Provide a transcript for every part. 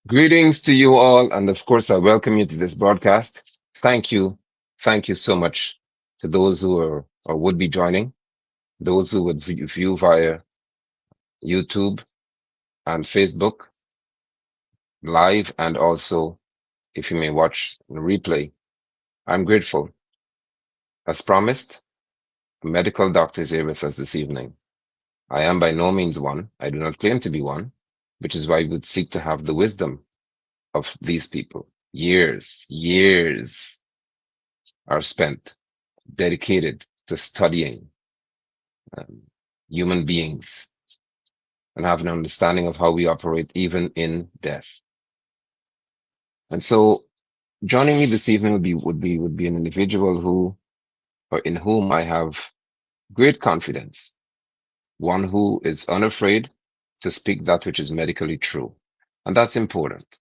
Greetings to you all, and of course, I welcome you to this broadcast. Thank you. Thank you so much to those who are or would be joining, those who would view via YouTube and Facebook live, and also if you may watch the replay. I'm grateful. As promised, a medical doctor is here with us this evening. I am by no means one. I do not claim to be one, which is why we would seek to have the wisdom of these people. Years are spent dedicated to studying um, human beings and have an understanding of how we operate even in death. And so joining me this evening would be an individual who or in whom I have great confidence, one who is unafraid to speak that which is medically true. And that's important.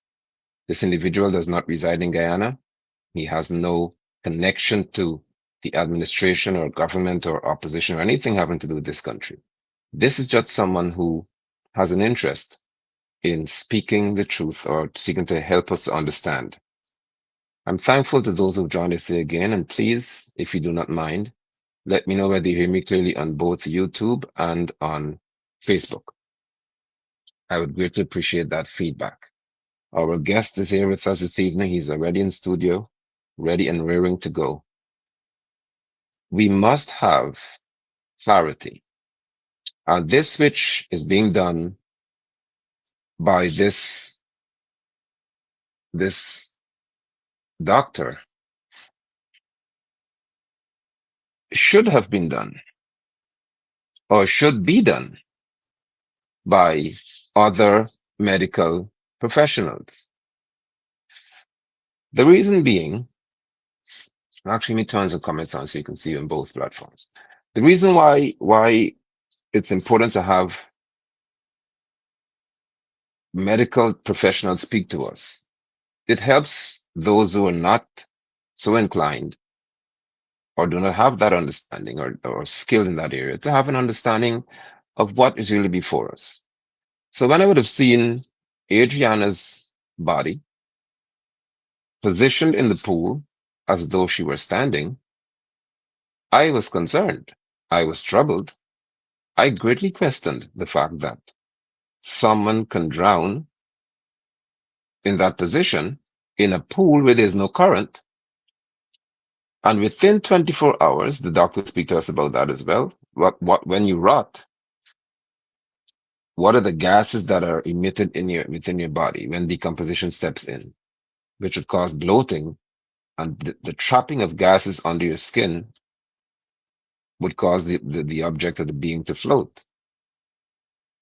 This individual does not reside in Guyana. He has no connection to the administration or government or opposition or anything having to do with this country. This is just someone who has an interest in speaking the truth or seeking to help us to understand. I'm thankful to those who've joined us here again, and please, if you do not mind, let me know whether you hear me clearly on both YouTube and on Facebook. I would greatly appreciate that feedback. Our guest is here with us this evening. He's already in studio, ready and raring to go. We must have clarity. And this which is being done by this doctor should have been done or should be done by other medical professionals. The reason being, actually, let me turn some comments on so you can see on both platforms. The reason why it's important to have medical professionals speak to us, it helps those who are not so inclined or do not have that understanding or skill in that area to have an understanding of what is really before us. So when I would have seen Adrianna's body positioned in the pool as though she were standing, I was concerned. I was troubled. I greatly questioned the fact that someone can drown in that position in a pool where there's no current. And within 24 hours, the doctor will speak to us about that as well. When you rot, what are the gases that are emitted within your body when decomposition steps in, which would cause bloating, and the trapping of gases under your skin would cause the object of the being to float.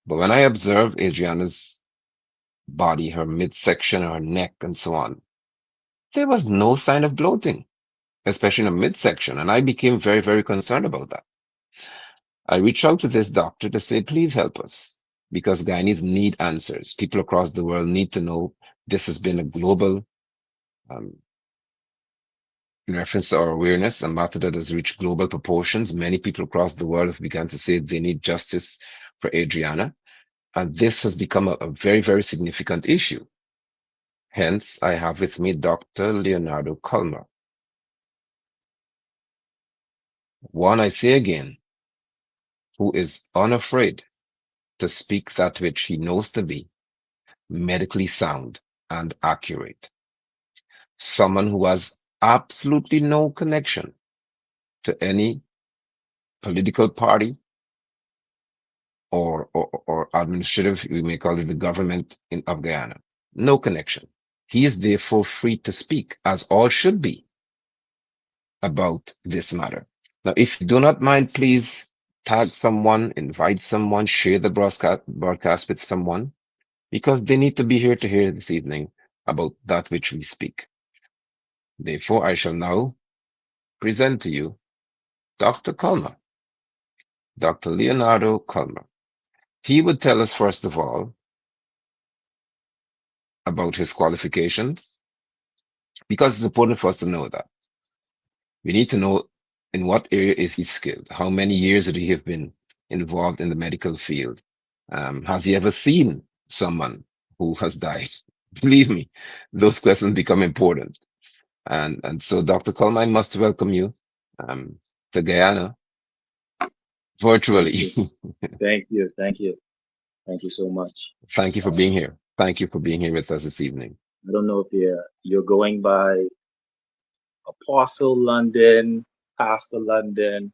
But when I observed Adriana's body, her midsection, her neck, and so on, there was no sign of bloating, especially in the midsection. And I became very, very concerned about that. I reached out to this doctor to say, please help us, because Guyanese need answers. People across the world need to know. This has been a global, um, in reference to our awareness, a matter that has reached global proportions. Many people across the world have begun to say they need justice for Adriana. And this has become a very, very significant issue. Hence, I have with me Dr. Leonardo Culmer. One, I say again, who is unafraid to speak that which he knows to be medically sound and accurate. Someone who has absolutely no connection to any political party or administrative, we may call it the government of Guyana. No connection. He is therefore free to speak, as all should be, about this matter. Now, if you do not mind, please tag someone, invite someone, share the broadcast with someone, because they need to be here to hear this evening about that which we speak. Therefore, I shall now present to you Dr. Culmer, Dr. Leonardo Culmer. He would tell us, first of all, about his qualifications, because it's important for us to know that. We need to know in what area is he skilled? How many years did he have been involved in the medical field? Has he ever seen someone who has died Believe me, those questions become important. And so, Dr. Coleman, I must welcome you um, to Guyana Thank virtually. you. Thank you. Thank you. Thank you so much. Thank you for being Um, here. Thank you for being here with us this evening. I don't know if you're going by Apostle London, Pastor London,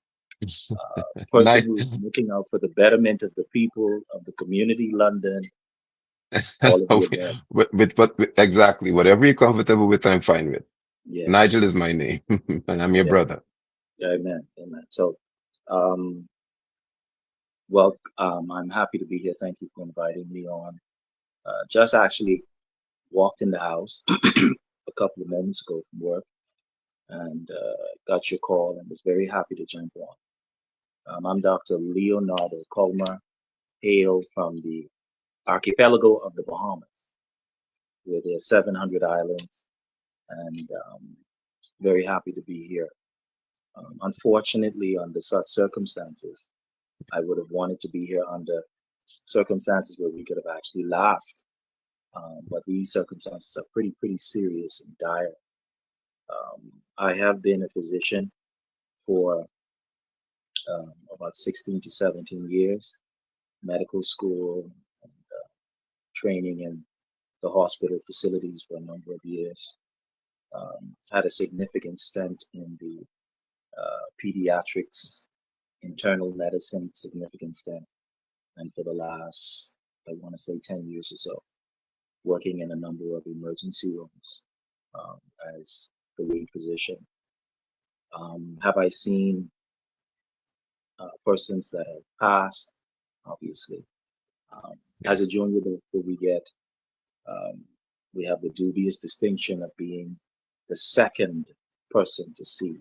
person Nice. who's looking out for the betterment of the people of the community, London, all of the above. Exactly whatever you're comfortable with, I'm fine with. Yes. Nigel is my name, and I'm your Yeah. brother. Amen. Amen. So, um, well, I'm happy to be here. Thank you for inviting me on. Just actually walked in the house a couple of moments ago from work and got your call and was very happy to jump on. I'm Dr. Leonardo Colmer, hail from the archipelago of the Bahamas, where there are 700 islands, and very happy to be here. Unfortunately, under such circumstances, I would have wanted to be here under circumstances where we could have actually laughed. But these circumstances are pretty serious and dire. I have been a physician for about 16 to 17 years, medical school, and training in the hospital facilities for a number of years. Had a significant stint in the pediatrics, internal medicine, significant stint, and for the last, I want to say, 10 years or so, working in a number of emergency rooms um, as the lead physician. Have I seen persons that have passed? Obviously. Um, Yeah, as a junior doctor, um, we have the dubious distinction of being the second person to see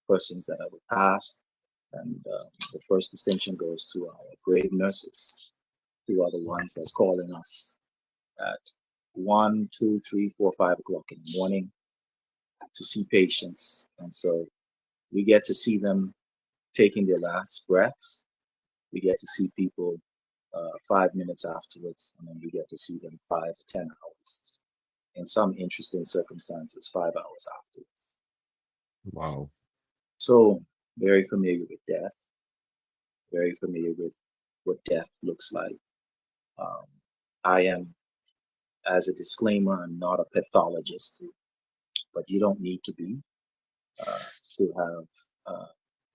persons that have passed, and the first distinction goes to our brave nurses, who are the ones that's calling us at 1, 2, 3, 4, 5 o'clock in the morning to see patients, and so we get to see them taking their last breaths. We get to see people 5 minutes afterwards, and then we get to see them 5 to 10 hours. In some interesting circumstances, 5 hours afterwards. wow. So, very familiar with death, very familiar with what death looks like. Um, I am, as a disclaimer, I'm not a pathologist, but you don't need to be to have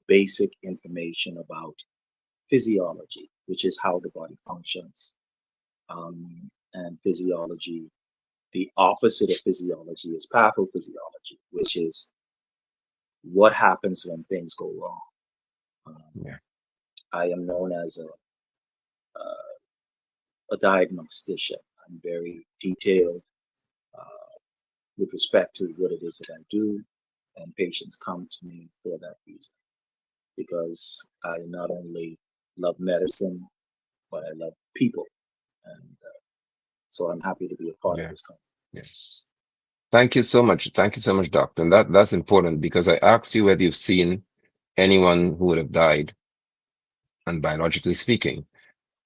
basic information about physiology, which is how the body functions. Um, and physiology, the opposite of physiology is pathophysiology, which is what happens when things go wrong. Um, Yeah, I am known as a diagnostician. I'm very detailed uh, with respect to what it is that I do, and patients come to me for that reason because I not only love medicine, but I love people, and so I'm happy to be a part of yeah, this company. yes. Thank you so much. Thank you so much, doctor. And that's important because I asked you whether you've seen anyone who would have died, and biologically speaking,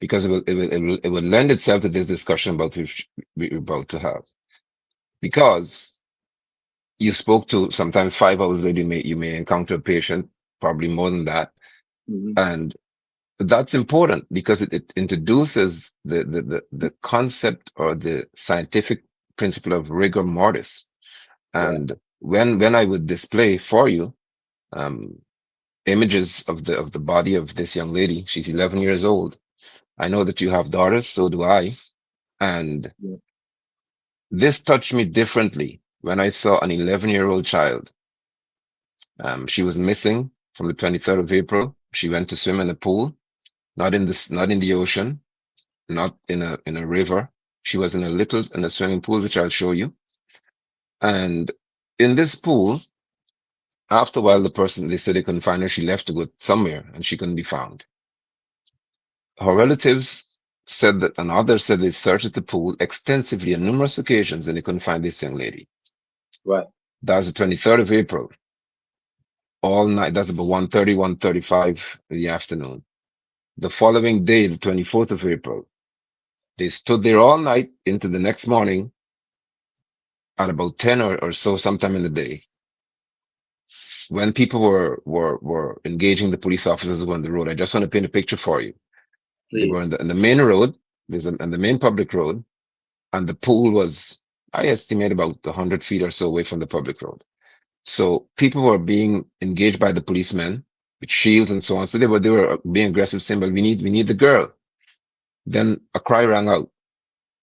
because it will lend itself to this discussion about which we're about to have. Because you spoke to sometimes 5 hours later, you may encounter a patient, probably more than that. Hmm. And that's important because it introduces the concept or the scientific principle of rigor mortis. Right. And when I would display for you um, images of the body of this young lady, she's 11 years old. I know that you have daughters, so do I. And Yeah. this touched me differently when I saw an 11-year-old child. She was missing from the 23rd of April. She went to swim in a pool, not in the ocean, not in a river. She was in a swimming pool, which I'll show you. And in this pool, after a while, they said they couldn't find her. She left to go somewhere and she couldn't be found. Her relatives said that, and others said they searched the pool extensively on numerous occasions and they couldn't find this young lady. Right. That was the 23rd of April, all night. That's about 1:30, 1:35 in the afternoon. The following day, the 24th of April, they stood there all night into the next morning at about 10 or so sometime in the day, when people were engaging the police officers on the road. I just want to paint a picture for you. They were Please. in the main road, in the main public road, and the pool was, I estimate, about 100 feet or so away from the public road. So people were being engaged by the policemen with shields and so on. So they were being aggressive, saying, "Well, we need the girl." Then a cry rang out,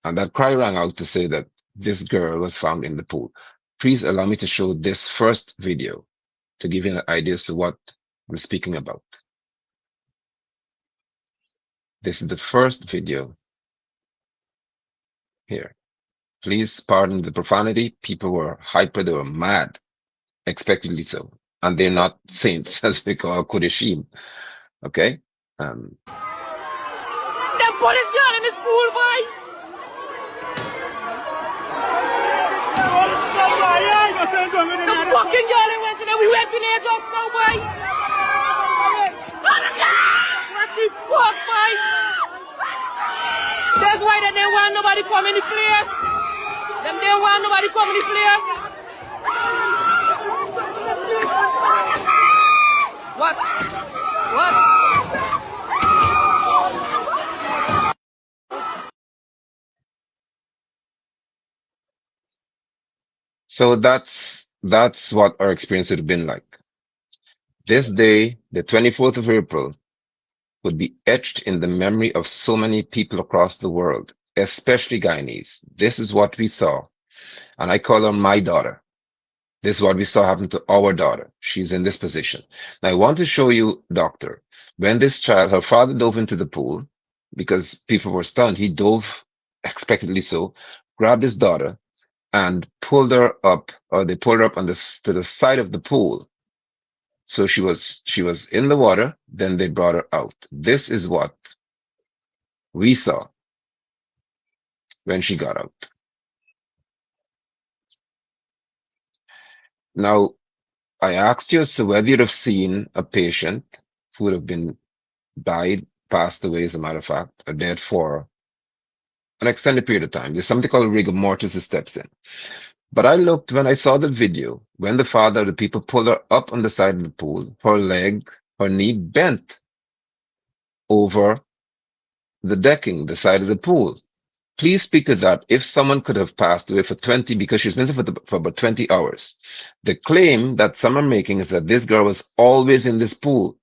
and that cry rang out to say that this girl was found in the pool. Please allow me to show this first video to give you an idea as to what I'm speaking about. This is the first video here. Please pardon the profanity. People were hyper, they were mad, expectedly so. And they're That's not saints, as we call Kodeshim. Okay? Um, Them police girl in the school, boy. The fucking girl they went in there. We went in there just now, boy. What the fuck, boy? That's why they didn't want nobody come in the place. Them didn't want nobody come in the place. What? What? so that's what our experience would have been like. This day, the 24th of April, would be etched in the memory of so many people across the world, especially Guyanese. This is what we saw, and I call her my daughter. This is what we saw happen to our daughter. She's in this position. Now, I want to show you, doctor, when this child, her father dove into the pool because people were stunned. He dove expectantly so, grabbed his daughter and pulled her up, or they pulled her up to the side of the pool. So she was in the water. Then they brought her out. This is what we saw when she got out. Now, I asked you as to whether you'd have seen a patient who would have been died, passed away, as a matter of fact, or dead for an extended period of time. There's something called rigor mortis that steps in. But I looked when I saw the video, when the father, the people pulled her up on the side of the pool, her leg, her knee bent over the decking, the side of the pool. Please speak to that. If someone could have passed away for 20, because she's missing for about 20 hours. The claim that some are making is that this girl was always in this pool.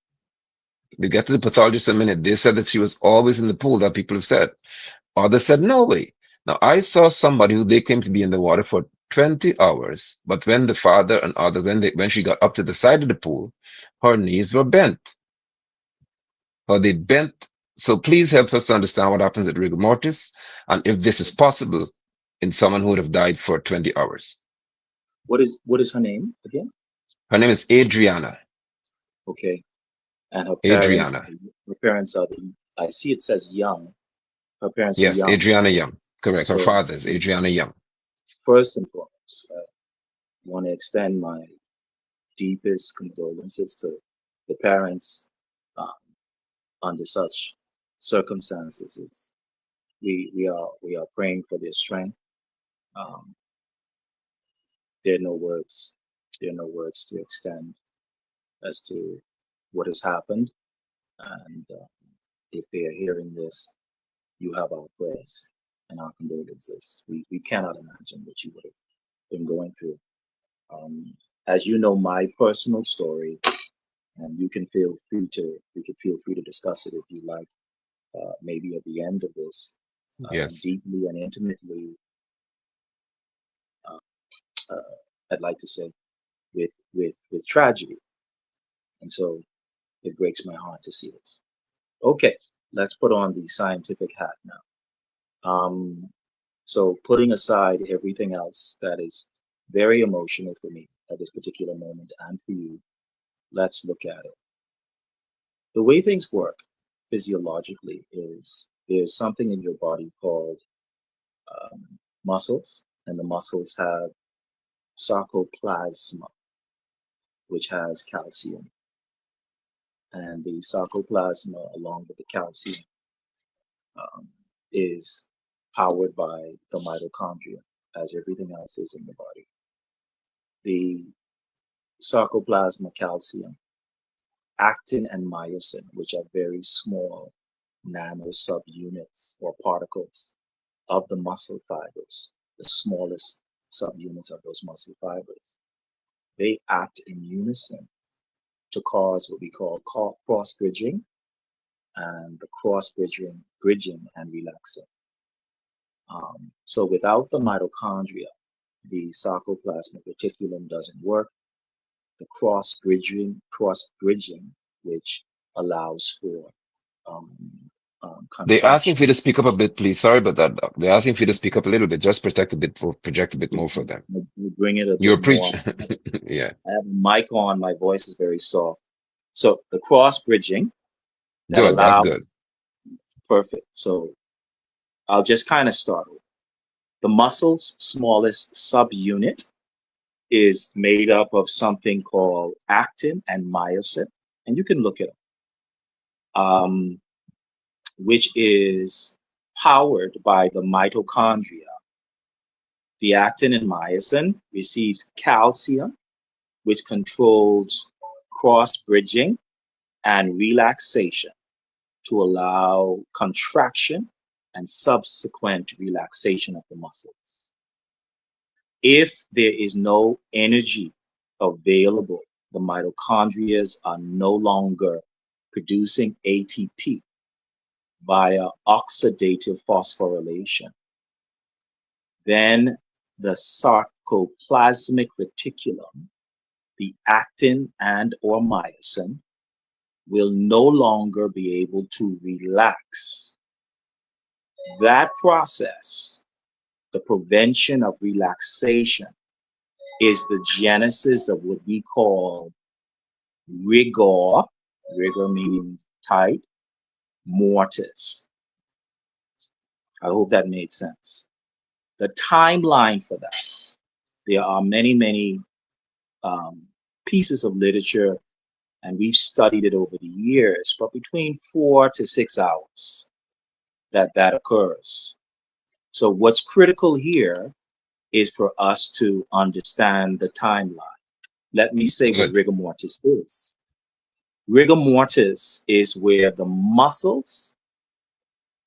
We get to the pathologist in a minute. They said that she was always in the pool, that people have said. Others said, no way. Now, I saw somebody who they claimed to be in the water for 20 hours, but when the father and others, when she got up to the side of the pool, her knees were bent, or they bent. So please help us to understand what happens at rigor mortis, and if this is possible in someone who would have died for 20 hours. what is her name again? Her name is Adrianna. Okay. And Adrianna. her parents are I see it says young. Her parents are Yes, young. Adrianna Young. Correct. Her So father is Adrianna Young. first and foremost, I want to extend my deepest condolences to the parents um, under such circumstances. We are praying for their strength. Um, there are no words. There are no words to extend as to what has happened. And if they are hearing this, you have our prayers and our condolences. We cannot imagine what you would have been going through. Um, as you know, my personal story, and you can feel free to discuss it if you like. Maybe at the end of this, Yes. deeply and intimately, uh, uh, I'd like to say, with tragedy. And so it breaks my heart to see this. Okay, let's put on the scientific hat now. So putting aside everything else that is very emotional for me at this particular moment and for you, let's look at it. The way things work physiologically is there's something in your body called muscles, and the muscles have sarcoplasma, which has calcium. And the sarcoplasma, along with the calcium, um, is powered by the mitochondria. as everything else is in the body. The sarcoplasma calcium, actin, and myosin, which are very small nano subunits or particles of the muscle fibers, the smallest subunits of those muscle fibers, they act in unison to cause what we call cross bridging and the cross bridging and relaxing. So without the mitochondria, the sarcoplasmic reticulum doesn't work. The cross bridging, which allows for um, They're asking for you to contractions. speak up a bit, please. Sorry about that, Doc. They're asking for you to speak up a little bit. Just project a bit more for them. We bring it a You're bit a more. preacher. Yeah. I have a mic on, my voice is very soft. So the cross bridging that Good. That's allows, good. perfect. So I'll just kind of start with the muscle's smallest subunit is made up of something called actin and myosin, and you can look it up, which is powered by the mitochondria. The actin and myosin receives calcium, which controls cross bridging and relaxation to allow contraction and subsequent relaxation of the muscles. If there is no energy available, the mitochondria are no longer producing ATP via oxidative phosphorylation. Then the sarcoplasmic reticulum, the actin and or myosin, will no longer be able to relax. That process, the prevention of relaxation, is the genesis of what we call rigor. Rigor meaning tight, mortis. I hope that made sense. The timeline for that, there are many um, pieces of literature, and we've studied it over the years, but between 4 to 6 hours that occurs. So what's critical here is for us to understand the timeline. Let me say what Good. rigor mortis is. Rigor mortis is where the muscles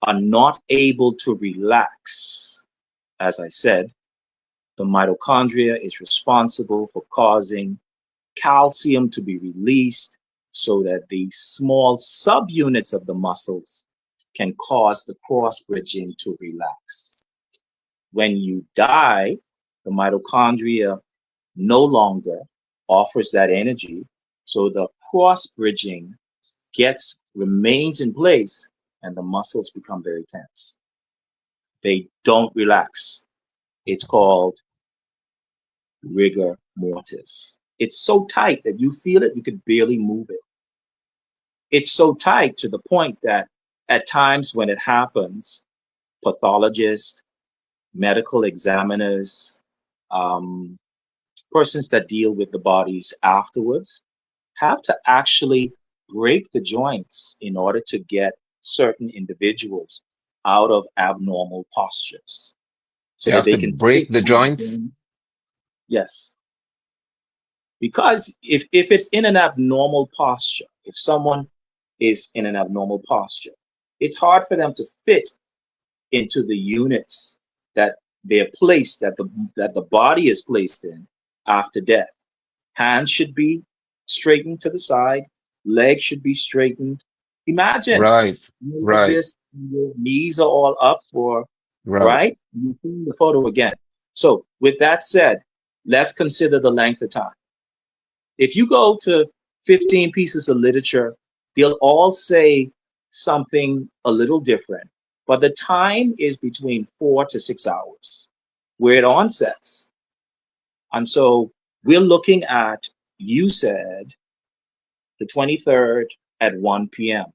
are not able to relax. As I said, the mitochondria is responsible for causing calcium to be released so that the small subunits of the muscles can cause the cross bridging to relax. When you die, the mitochondria no longer offers that energy, so the cross bridging remains in place and the muscles become very tense. They don't relax. It's called rigor mortis. It's so tight that you feel it, you could barely move it. It's so tight to the point that at times when it happens, pathologists, medical examiners, um, persons that deal with the bodies afterwards have to actually break the joints in order to get certain individuals out of abnormal postures so You that have they to can break fit the joints. in. Yes, because if it's in an abnormal posture, if someone is in an abnormal posture, it's hard for them to fit into the units that they're placed, that the body is placed in after death. Hands should be straightened to the side, legs should be straightened. Imagine Right. you like Right. this, your knees are all up, or Right. right? You see the photo again. So with that said, let's consider the length of time. If you go to 15 pieces of literature, they'll all say something a little different, but the time is between 4 to 6 hours where it onsets. And so we're looking at, you said, the 23rd at 1 p.m.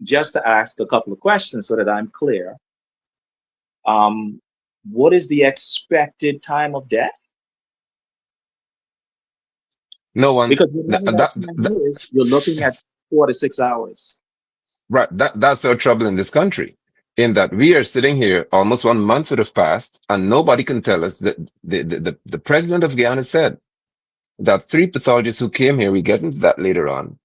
Just to ask a couple of questions so that I'm clear. Um, what is the expected time of death? No one. Because whatever that time is, you're looking at 4 to 6 hours. Right. That's our trouble in this country. in that we are sitting here almost 1 month would have passed and nobody can tell us that the president of Guyana said that 3 pathologists who came here, we get into that later on,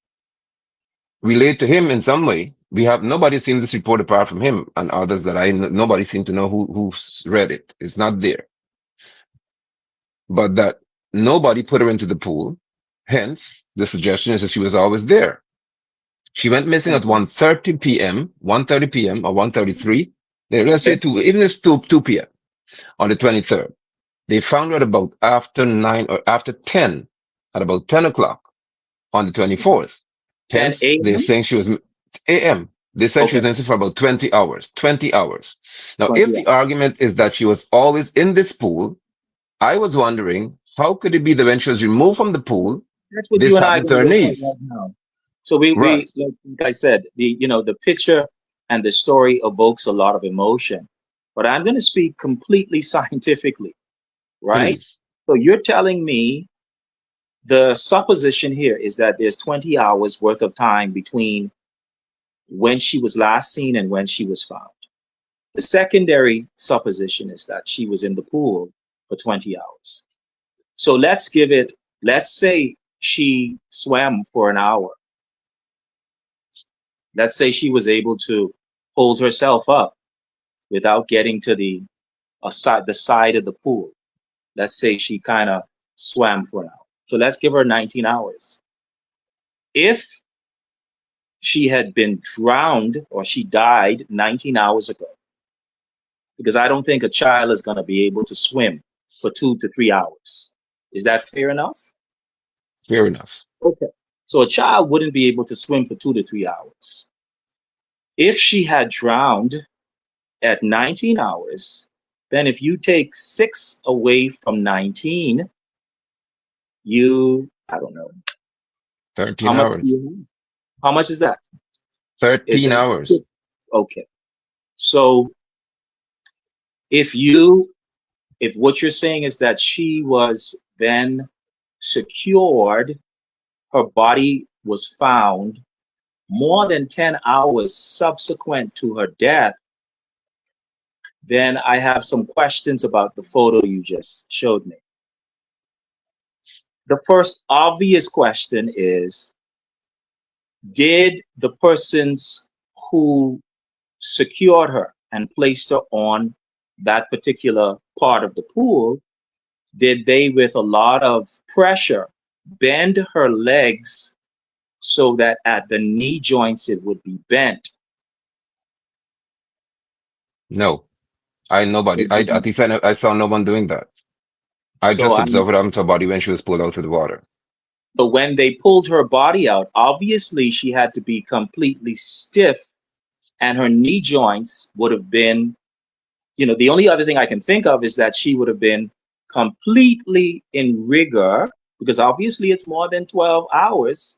relate to him in some way. We have nobody seen this report apart from him and others that nobody seemed to know who's read it. It's not there. But that nobody put her into the pool. Hence, the suggestion is that she was always there. She went missing at 1:30 p.m., 1:30 p.m. or 1:33. Let's say even if it's 2 p.m. on the 23rd. They found her at about after 9 or after 10, at about 10 o'clock on the 24th. 10 Hence, they're a.m. saying she was a.m. They said she Okay, was missing for about 20 hours. 20 hours. Now, 20 if the hours. argument is that she was always in this pool, I was wondering how could it be that when she was removed from the pool, That's what you this and I are happened to going to her look at right knees? now. So we Right. like I said, the picture and the story evokes a lot of emotion. But I'm going to speak completely scientifically, right? Please. So you're telling me the supposition here is that there's 20 hours worth of time between when she was last seen and when she was found. The secondary supposition is that she was in the pool for 20 hours. So let's say she swam for an hour. Let's say she was able to hold herself up without getting to the side of the pool. Let's say she kind of swam for an hour. So let's give her 19 hours. If she had been drowned or she died 19 hours ago, because I don't think a child is going to be able to swim for 2 to 3 hours. Is that fair enough? Fair enough. Okay. So a child wouldn't be able to swim for 2 to 3 hours. If she had drowned at 19 hours, then if you take 6 away from 19, I don't know, 13 how much do hours. you have? How much is that? Is 13 that hours. okay? So if what you're saying is that she was then secured, her body was found more than 10 hours subsequent to her death, then I have some questions about the photo you just showed me. The first obvious question is, did the persons who secured her and placed her on that particular part of the pool, did they, with a lot of pressure, bend her legs so that at the knee joints it would be bent? No. They At didn't. least I saw no one doing that. I So just I'm observed what happened to her body when she was pulled out of the water. so when they pulled her body out, obviously she had to be completely stiff, and her knee joints would have been, the only other thing I can think of is that she would have been completely in rigor, because obviously it's more than 12 hours.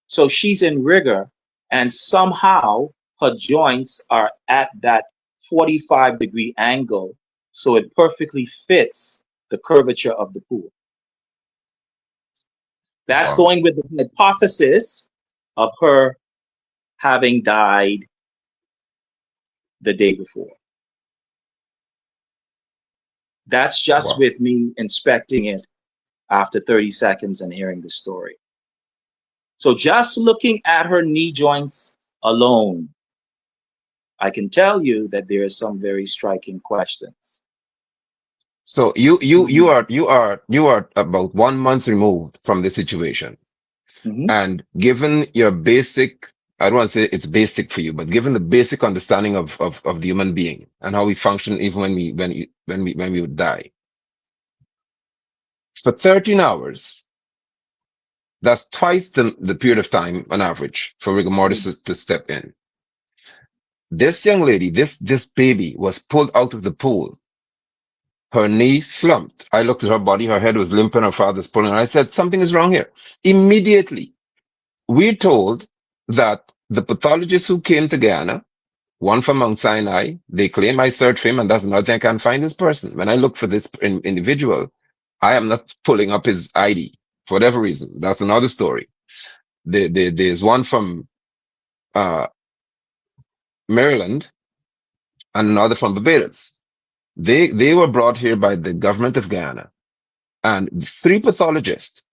So she's in rigor, and somehow her joints are at that 45-degree angle, so it perfectly fits the curvature of the pool. That's Wow. going with the hypothesis of her having died the day before. That's just Wow. with me inspecting it after 30 seconds and hearing the story. So just looking at her knee joints alone, I can tell you that there are some very striking questions. So you are about 1 month removed from this situation. Mhm. And given your basic, I don't want to say it's basic for you, but given the basic understanding of the human being and how we function even when we would die. For 13 hours, that's twice the period of time on average for rigor mortis to step in. This young lady, this baby was pulled out of the pool. Her knee slumped. I looked at her body, her head was limping, her father's pulling her. I said, something is wrong here. Immediately, we're told that the pathologist who came to Guyana, one from Mount Sinai, they claim I searched for him, and that's another thing I can't find this person. When I look for this individual, I am not pulling up his ID for whatever reason. That's another story. There's one from uh, Maryland. and another from Barbados. They were brought here by the government of Guyana, and three pathologists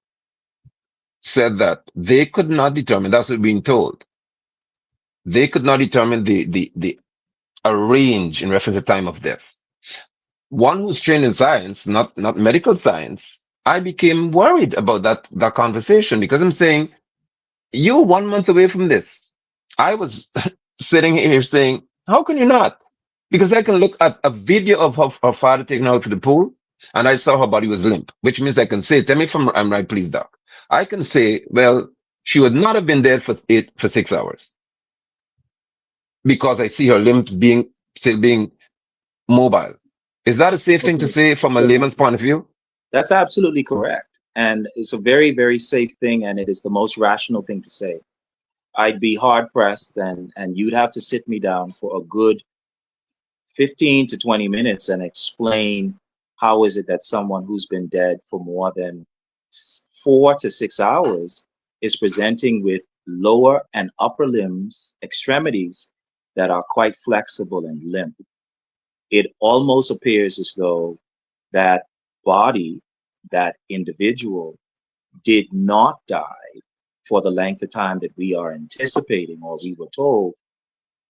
said that they could not determine, that's what we're being told, they could not determine the a range in reference to time of death. One who's trained in science, not medical science, I became worried about that conversation because I'm saying, you're 1 month away from this. I was sitting here saying, how can you not? Because I can look at a video of her father taken her out to the pool, and I saw her body was limp, which means I can say, tell me if I'm right, please, doc. I can say, well, she would not have been dead for 6 hours because I see her limbs still being mobile. Is that a safe thing to Okay. say from a So layman's point of view? that's absolutely correct. And it's a very, very safe thing, and it is the most rational thing to say. I'd be hard pressed, and you'd have to sit me down for a good 15 to 20 minutes and explain how is it that someone who's been dead for more than 4 to 6 hours is presenting with lower and upper limbs, extremities that are quite flexible and limp. It almost appears as though that body, that individual, did not die for the length of time that we are anticipating or we were told.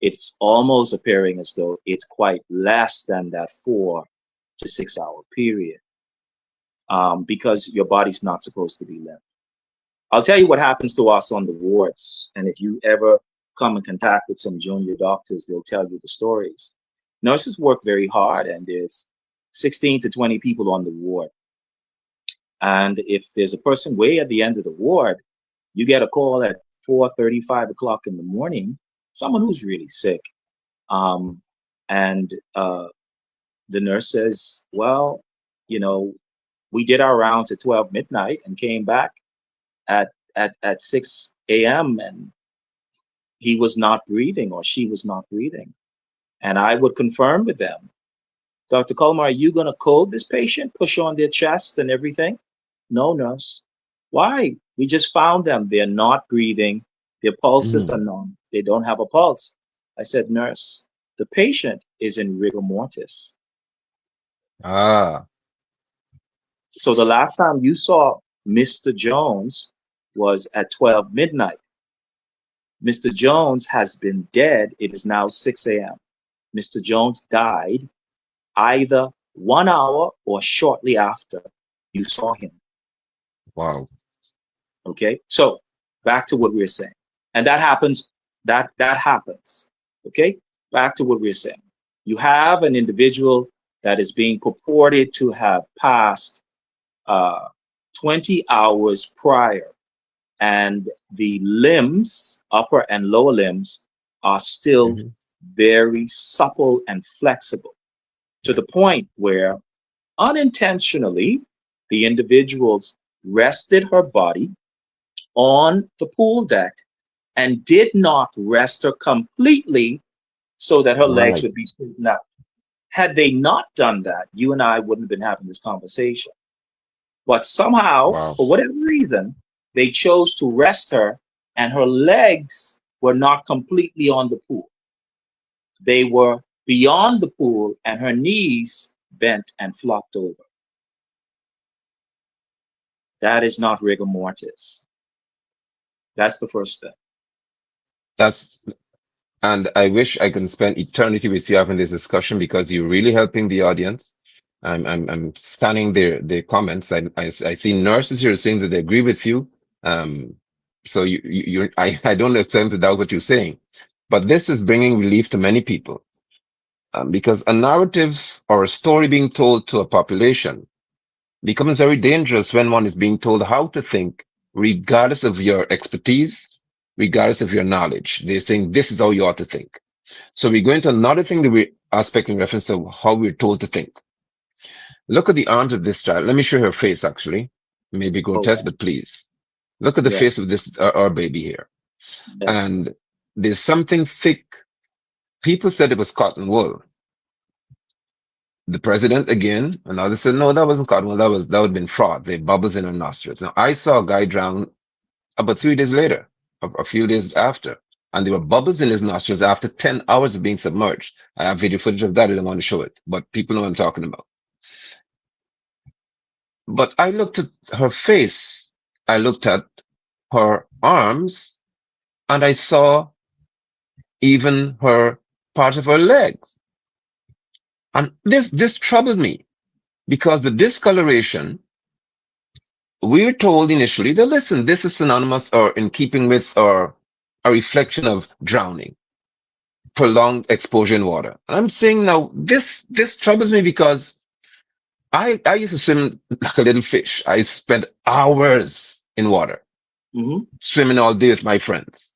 It's almost appearing as though it's quite less than that 4 to 6 hour period, because your body's not supposed to be limp. I'll tell you what happens to us on the wards, and if you ever come in contact with some junior doctors, they'll tell you the stories. Nurses work very hard, and there's 16 to 20 people on the ward. And if there's a person way at the end of the ward, you get a call at 4:30, 5 o'clock in the morning, someone who's really sick. And the nurse says, well, you know, we did our rounds at 12 midnight and came back at 6 a.m. and he was not breathing or she was not breathing. And I would confirm with them, Dr. Coleman, are you going to code this patient, push on their chest and everything? No, nurse. Why? We just found them. They're not breathing. Their pulses are Mm. numb. They don't have a pulse. I said, nurse, the patient is in rigor mortis. Ah, So the last time you saw Mr. Jones was at 12 midnight. Mr. Jones has been dead. It is now 6 a.m. Mr. Jones died either 1 hour or shortly after you saw him. wow. Okay, so back to what we were saying, and that happens. That happens. Okay, back to what we were saying. You have an individual that is being purported to have passed uh, 20 hours prior, and the limbs, upper and lower limbs, are still Hmm. very supple and flexible to Yeah. the point where unintentionally the individuals rested her body on the pool deck and did not rest her completely so that her legs Right. would be straightened out. Had they not done that, you and I wouldn't have been having this conversation. But somehow, Wow. for whatever reason, they chose to rest her, and her legs were not completely on the pool. They were beyond the pool, and her knees bent and flopped over. That is not rigor mortis. That's the first thing. That's, and I wish I can spend eternity with you having this discussion because you're really helping the audience. I'm scanning their comments. I see nurses here saying that they agree with you. Um, so I don't attempt to doubt what you're saying, but this is bringing relief to many people. Because a narrative or a story being told to a population becomes very dangerous when one is being told how to think, regardless of your expertise, regardless of your knowledge. They're saying this is how you ought to think. So we go into another thing that we aspect in reference to how we're told to think. Look at the arms of this child. Let me show her face actually. Maybe grotesque, Okay. but please. Look at the face Yes. of this, our baby here. Yes. And there's something thick. People said it was cotton wool. The president again, and others said, no, that wasn't cotton wool. That would have been fraud. They bubbles in her nostrils. Now I saw a guy drown about 3 days later, a few days after. and there were bubbles in his nostrils after 10 hours of being submerged. I have video footage of that. I don't want to show it, but people know what I'm talking about. But I looked at her face. I looked at her arms, and I saw even her part of her legs. And this troubled me because the discoloration, we were told initially that, listen, this is synonymous or in keeping with or a reflection of drowning, prolonged exposure in water. And I'm saying now, this troubles me because I used to swim like a little fish. I spent hours in water, Mm-hmm. swimming all day with my friends.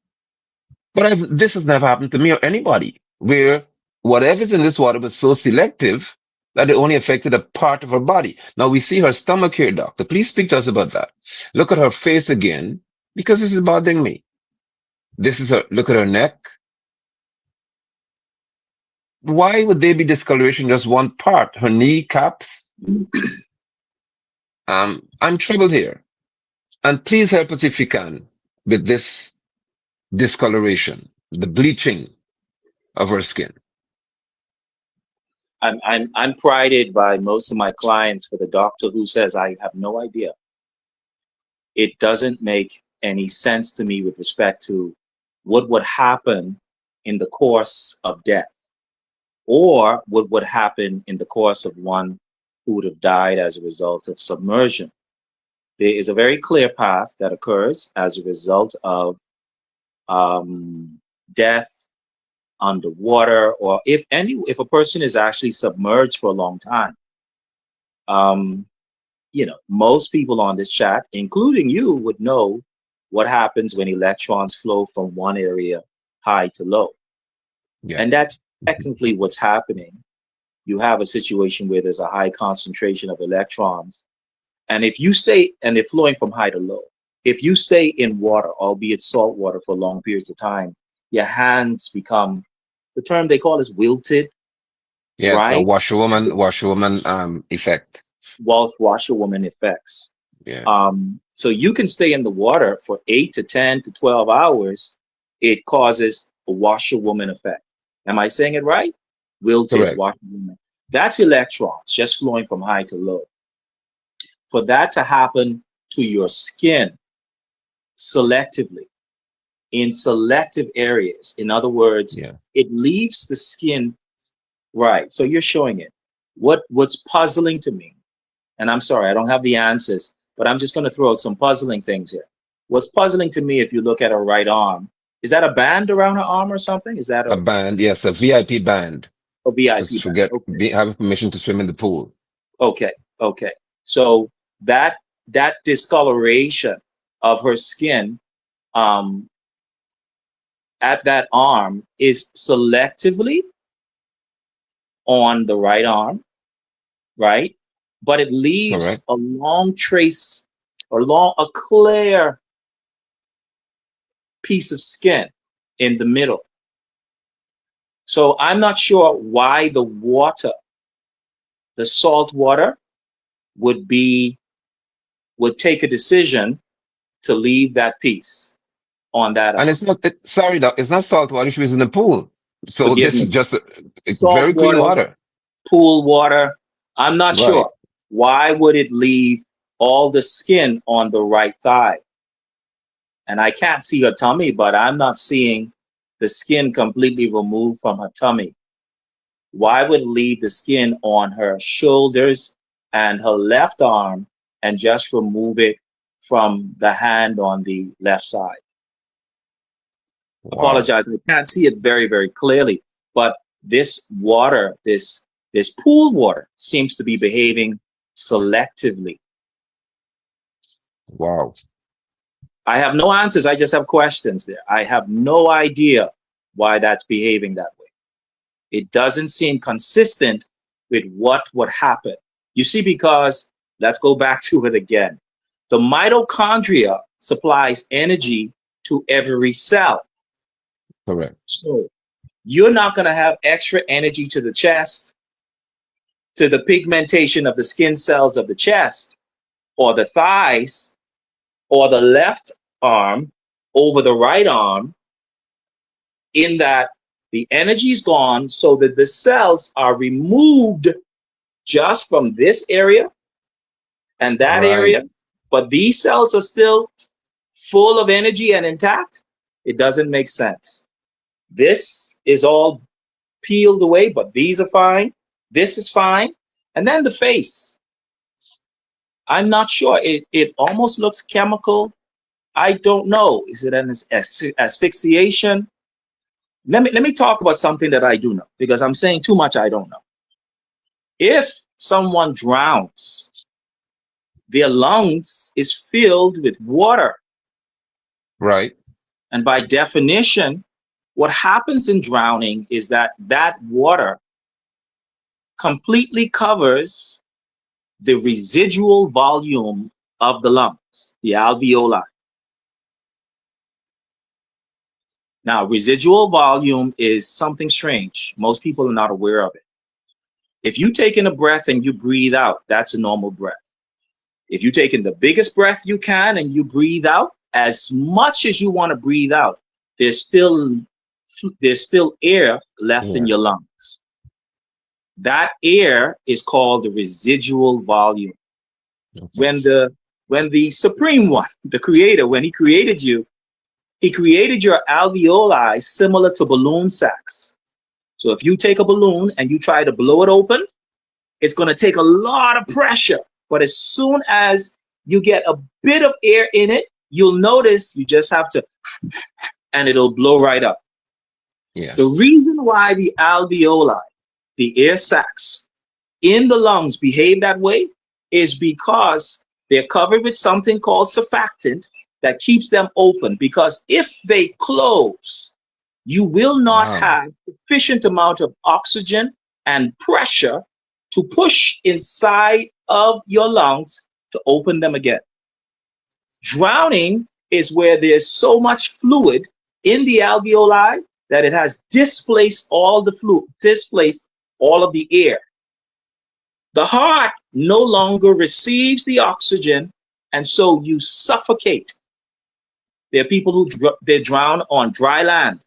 But this has never happened to me or anybody, where whatever's in this water was so selective that it only affected a part of her body. Now we see her stomach here, doctor. Please speak to us about that. Look at her face again, because this is bothering me. This is her, look at her neck. Why would there be discoloration just one part? Her kneecaps? I'm troubled here. And please help us if you can with this discoloration, the bleaching of her skin. I'm prided by most of my clients for the doctor who says I have no idea. It doesn't make any sense to me with respect to what would happen in the course of death, or what would happen in the course of one who would have died as a result of submersion. There is a very clear path that occurs as a result of death underwater, or if a person is actually submerged for a long time. Most people on this chat, including you, would know what happens when electrons flow from one area high to low. Yeah. And that's technically what's happening. You have a situation where there's a high concentration of electrons. And if they're flowing from high to low, if you stay in water, albeit salt water, for long periods of time, your hands become, the term they call is wilted, Yes, a right? washerwoman effect. Washerwoman effects. Yeah. So you can stay in the water for 8 to 10 to 12 hours. It causes a washerwoman effect. Am I saying it right? Wilted Correct. washerwoman. That's electrons just flowing from high to low. For that to happen to your skin selectively, in selective areas, in other words, Yeah. it leaves the skin right. So you're showing it. What's puzzling to me, and I'm sorry, I don't have the answers, but I'm just going to throw out some puzzling things here. What's puzzling to me, if you look at her right arm, is that a band around her arm or something? Is that A band, yes, a VIP band. a Just VIP band? forget Okay. have permission to swim in the pool. Okay. Okay. So that discoloration of her skin um, at that arm is selectively on the right arm, right? But it leaves Correct. a long trace, a clear piece of skin in the middle. So I'm not sure why the salt water would take a decision to leave that piece on that And arm. it's not sorry, doc, it's not salt water. She was in the pool. So Forgive this me. is just Salt very clean water, water. pool water. I'm not Right. sure. Why would it leave all the skin on the right thigh? And I can't see her tummy, but I'm not seeing the skin completely removed from her tummy. Why would it leave the skin on her shoulders and her left arm and just remove it from the hand on the left side? Wow. Apologize, I can't see it very, very clearly, but this water, this pool water, seems to be behaving selectively. Wow. I have no answers. I just have questions there. I have no idea why that's behaving that way. It doesn't seem consistent with what would happen. You see, because let's go back to it again. The mitochondria supplies energy to every cell. Correct. So you're not going to have extra energy to the chest, to the pigmentation of the skin cells of the chest, or the thighs, or the left arm over the right arm, in that the energy is gone so that the cells are removed just from this area and that Right. area, but these cells are still full of energy and intact. It doesn't make sense. This is all peeled away, but these are fine. This is fine. And then the face. I'm not sure. It almost looks chemical. I don't know. Is it an asphyxiation? Let me talk about something that I do know because I'm saying too much I don't know. If someone drowns, their lungs is filled with water. Right. And by definition, what happens in drowning is that that water completely covers the residual volume of the lungs, the alveoli. Now, residual volume is something strange. Most people are not aware of it. If you take in a breath and you breathe out, that's a normal breath. If you take in the biggest breath you can and you breathe out as much as you want to breathe out, there's still air left in Yeah. your lungs. That air is called the residual volume. Okay. When the supreme one, the creator, when he created you, he created your alveoli similar to balloon sacs. So if you take a balloon and you try to blow it open, it's going to take a lot of pressure. But as soon as you get a bit of air in it, you'll notice you just have to, and it'll blow right up. The Yes. reason why the alveoli, the air sacs in the lungs behave that way is because they're covered with something called surfactant that keeps them open. Because if they close, you will not Wow. have sufficient amount of oxygen and pressure to push inside of your lungs to open them again. Drowning is where there's so much fluid in the alveoli that it has displaced all the fluid, displaced all of the air. The heart no longer receives the oxygen, and so you suffocate. There are people who they drown on dry land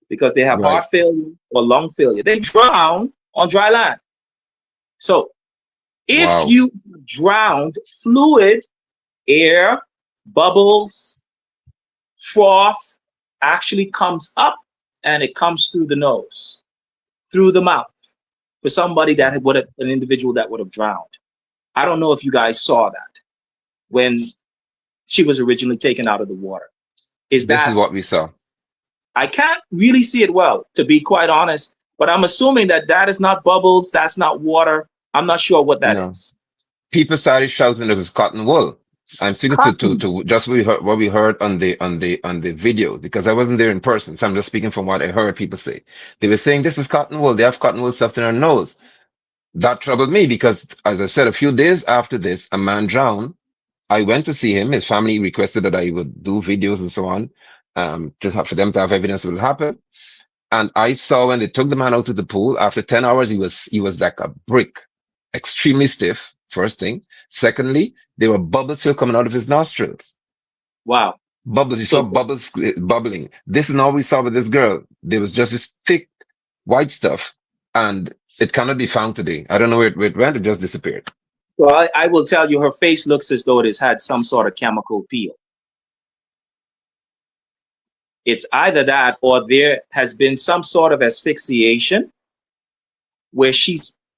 because they have Right. heart failure or lung failure. They drown on dry land. So if Wow. you drowned, fluid, air, bubbles, froth actually comes up and it comes through the nose, through the mouth for somebody that would have, an individual that would have drowned. I don't know if you guys saw that when she was originally taken out of the water. Is This is that what we saw. I can't really see it well, to be quite honest, but I'm assuming that that is not bubbles, that's not water. I'm not sure what that No. is. People started shouting it was cotton wool. I'm speaking Cotton. to just what we heard on the videos because I wasn't there in person. So I'm just speaking from what I heard people say. They were saying this is cotton wool. They have cotton wool stuffed in their nose. That troubled me because, as I said, a few days after this, a man drowned. I went to see him. His family requested that I would do videos and so on, for them to have evidence of what happened. And I saw when they took the man out of the pool, after 10 hours, he was like a brick, extremely stiff, first thing. Secondly, there were bubbles still coming out of his nostrils. Wow. Bubbles, you saw So bubbles bubbling. This is not what we saw with this girl. There was just this thick white stuff and it cannot be found today. I don't know where it went. It just disappeared. well, I will tell you, her face looks as though it has had some sort of chemical peel. It's either that or there has been some sort of asphyxiation where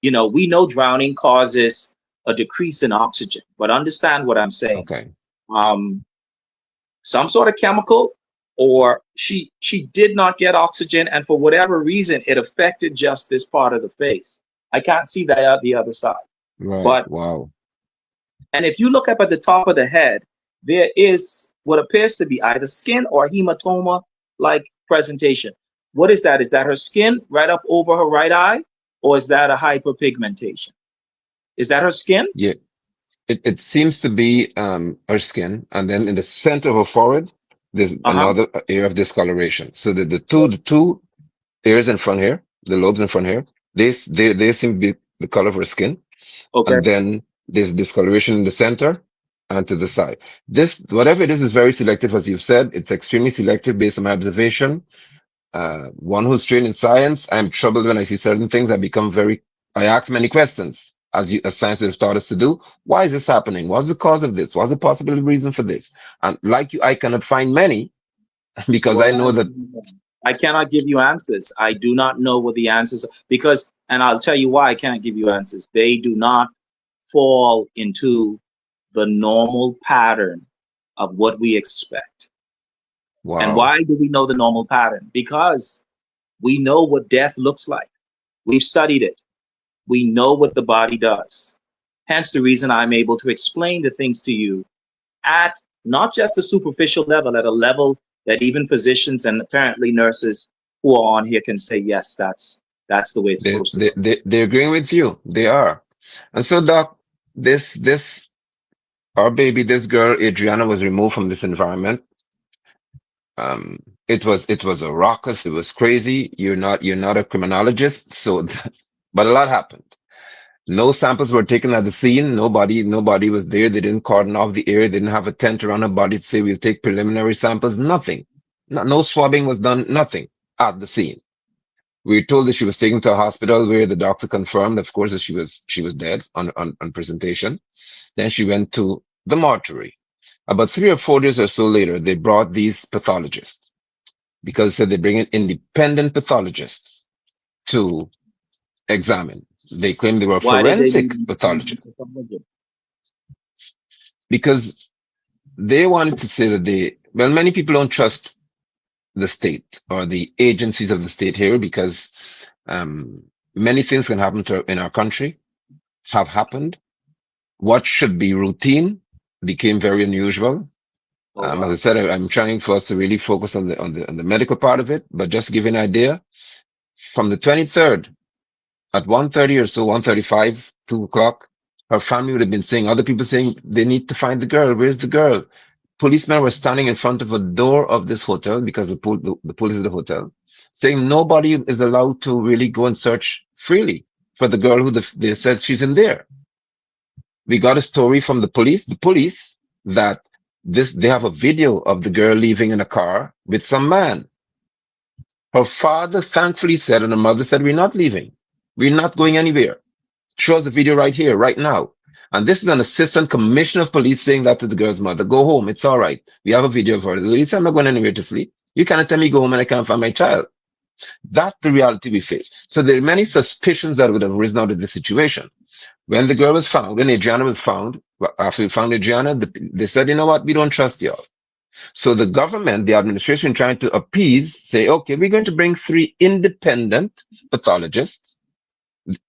we know drowning causes a decrease in oxygen, but understand what I'm saying. Okay. Um, some sort of chemical, or she did not get oxygen, and for whatever reason, it affected just this part of the face. I can't see that at the other side. Right. But Wow. and if you look up at the top of the head, there is what appears to be either skin or hematoma like presentation. What is that? Is that her skin right up over her right eye, or is that a hyperpigmentation? Is that her skin? Yeah. It seems to be her skin, and then in the center of her forehead, there's Uh-huh. another area of discoloration. So the two areas in front here, the lobes in front here, they seem to be the color of her skin, Okay. and then there's discoloration in the center and to the side. This whatever it is very selective, as you've said. It's extremely selective based on my observation. one who's trained in science, I'm troubled when I see certain things. I ask many questions, as science has taught us to do. Why is this happening? What's the cause of this? What's the possible reason for this? And like you, I cannot find many because I Well, know that I cannot give you answers. I do not know what the answers are because, and I'll tell you why I can't give you answers. They do not fall into the normal pattern of what we expect. And wow, why do we know the normal pattern? Because we know what death looks like. We've studied it. We know what the body does. Hence the reason I'm able to explain the things to you at not just a superficial level, at a level that even physicians and apparently nurses who are on here can say, yes, that's the way it's supposed to go. they're agreeing with you. They are. And so, Doc, our baby, this girl, Adrianna, was removed from this environment. It was a raucous. It was crazy. You're not a criminologist. So, but a lot happened. No samples were taken at the scene. Nobody was there. They didn't cordon off the area. They didn't have a tent around her body to say we'll take preliminary samples. Nothing. No swabbing was done. Nothing at the scene. We were told that she was taken to a hospital where the doctor confirmed, of course, that she was dead on presentation. Then she went to the mortuary. About 3 or 4 days or so later, they brought these pathologists because they said they bring in independent pathologists to examine. They claimed they were Why did they forensic need pathologists because they wanted to say that many people don't trust the state or the agencies of the state here because many things can happen in our country, have happened. What should be routine became very unusual. Oh, As I wow. said, I'm trying for us to really focus on the medical part of it, but just to give you an idea, from the 23rd at 1:30 or so, 1:35, 2 o'clock, her family would have been saying, other people saying they need to find the girl. Where's the girl? Policemen were standing in front of a door of this hotel because the police of the hotel saying nobody is allowed to really go and search freely for the girl who they said she's in there. We got a story from the police that they have a video of the girl leaving in a car with some man. Her father thankfully said, and her mother said, we're not leaving. We're not going anywhere. Show us the video right here, right now. And this is an assistant commissioner of police saying that to the girl's mother. Go home. It's all right. We have a video of her. The lady said, I'm not going anywhere to sleep. You cannot tell me go home and I can't find my child. That's the reality we face. So there are many suspicions that would have arisen out of this situation. When the girl was found, when Adrianna was found, after we found Adrianna, they said, you know what? We don't trust y'all. So the government, the administration trying to appease, say, okay, we're going to bring 3 independent pathologists.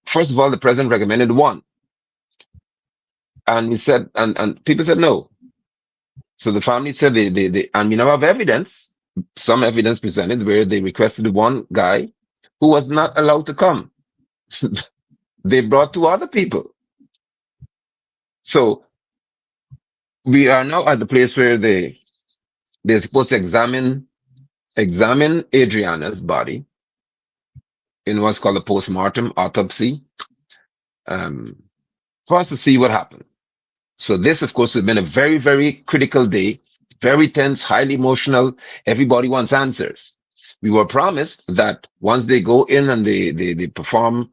First of all, the president recommended 1. And we said, and people said no. So the family said and we now have evidence, some evidence presented where they requested 1 guy who was not allowed to come. They brought 2 other people. So we are now at the place where they're supposed to examine Adrianna's body in what's called a postmortem autopsy, for us to see what happened. So this, of course, has been a very, very critical day, very tense, highly emotional. Everybody wants answers. We were promised that once they go in and they perform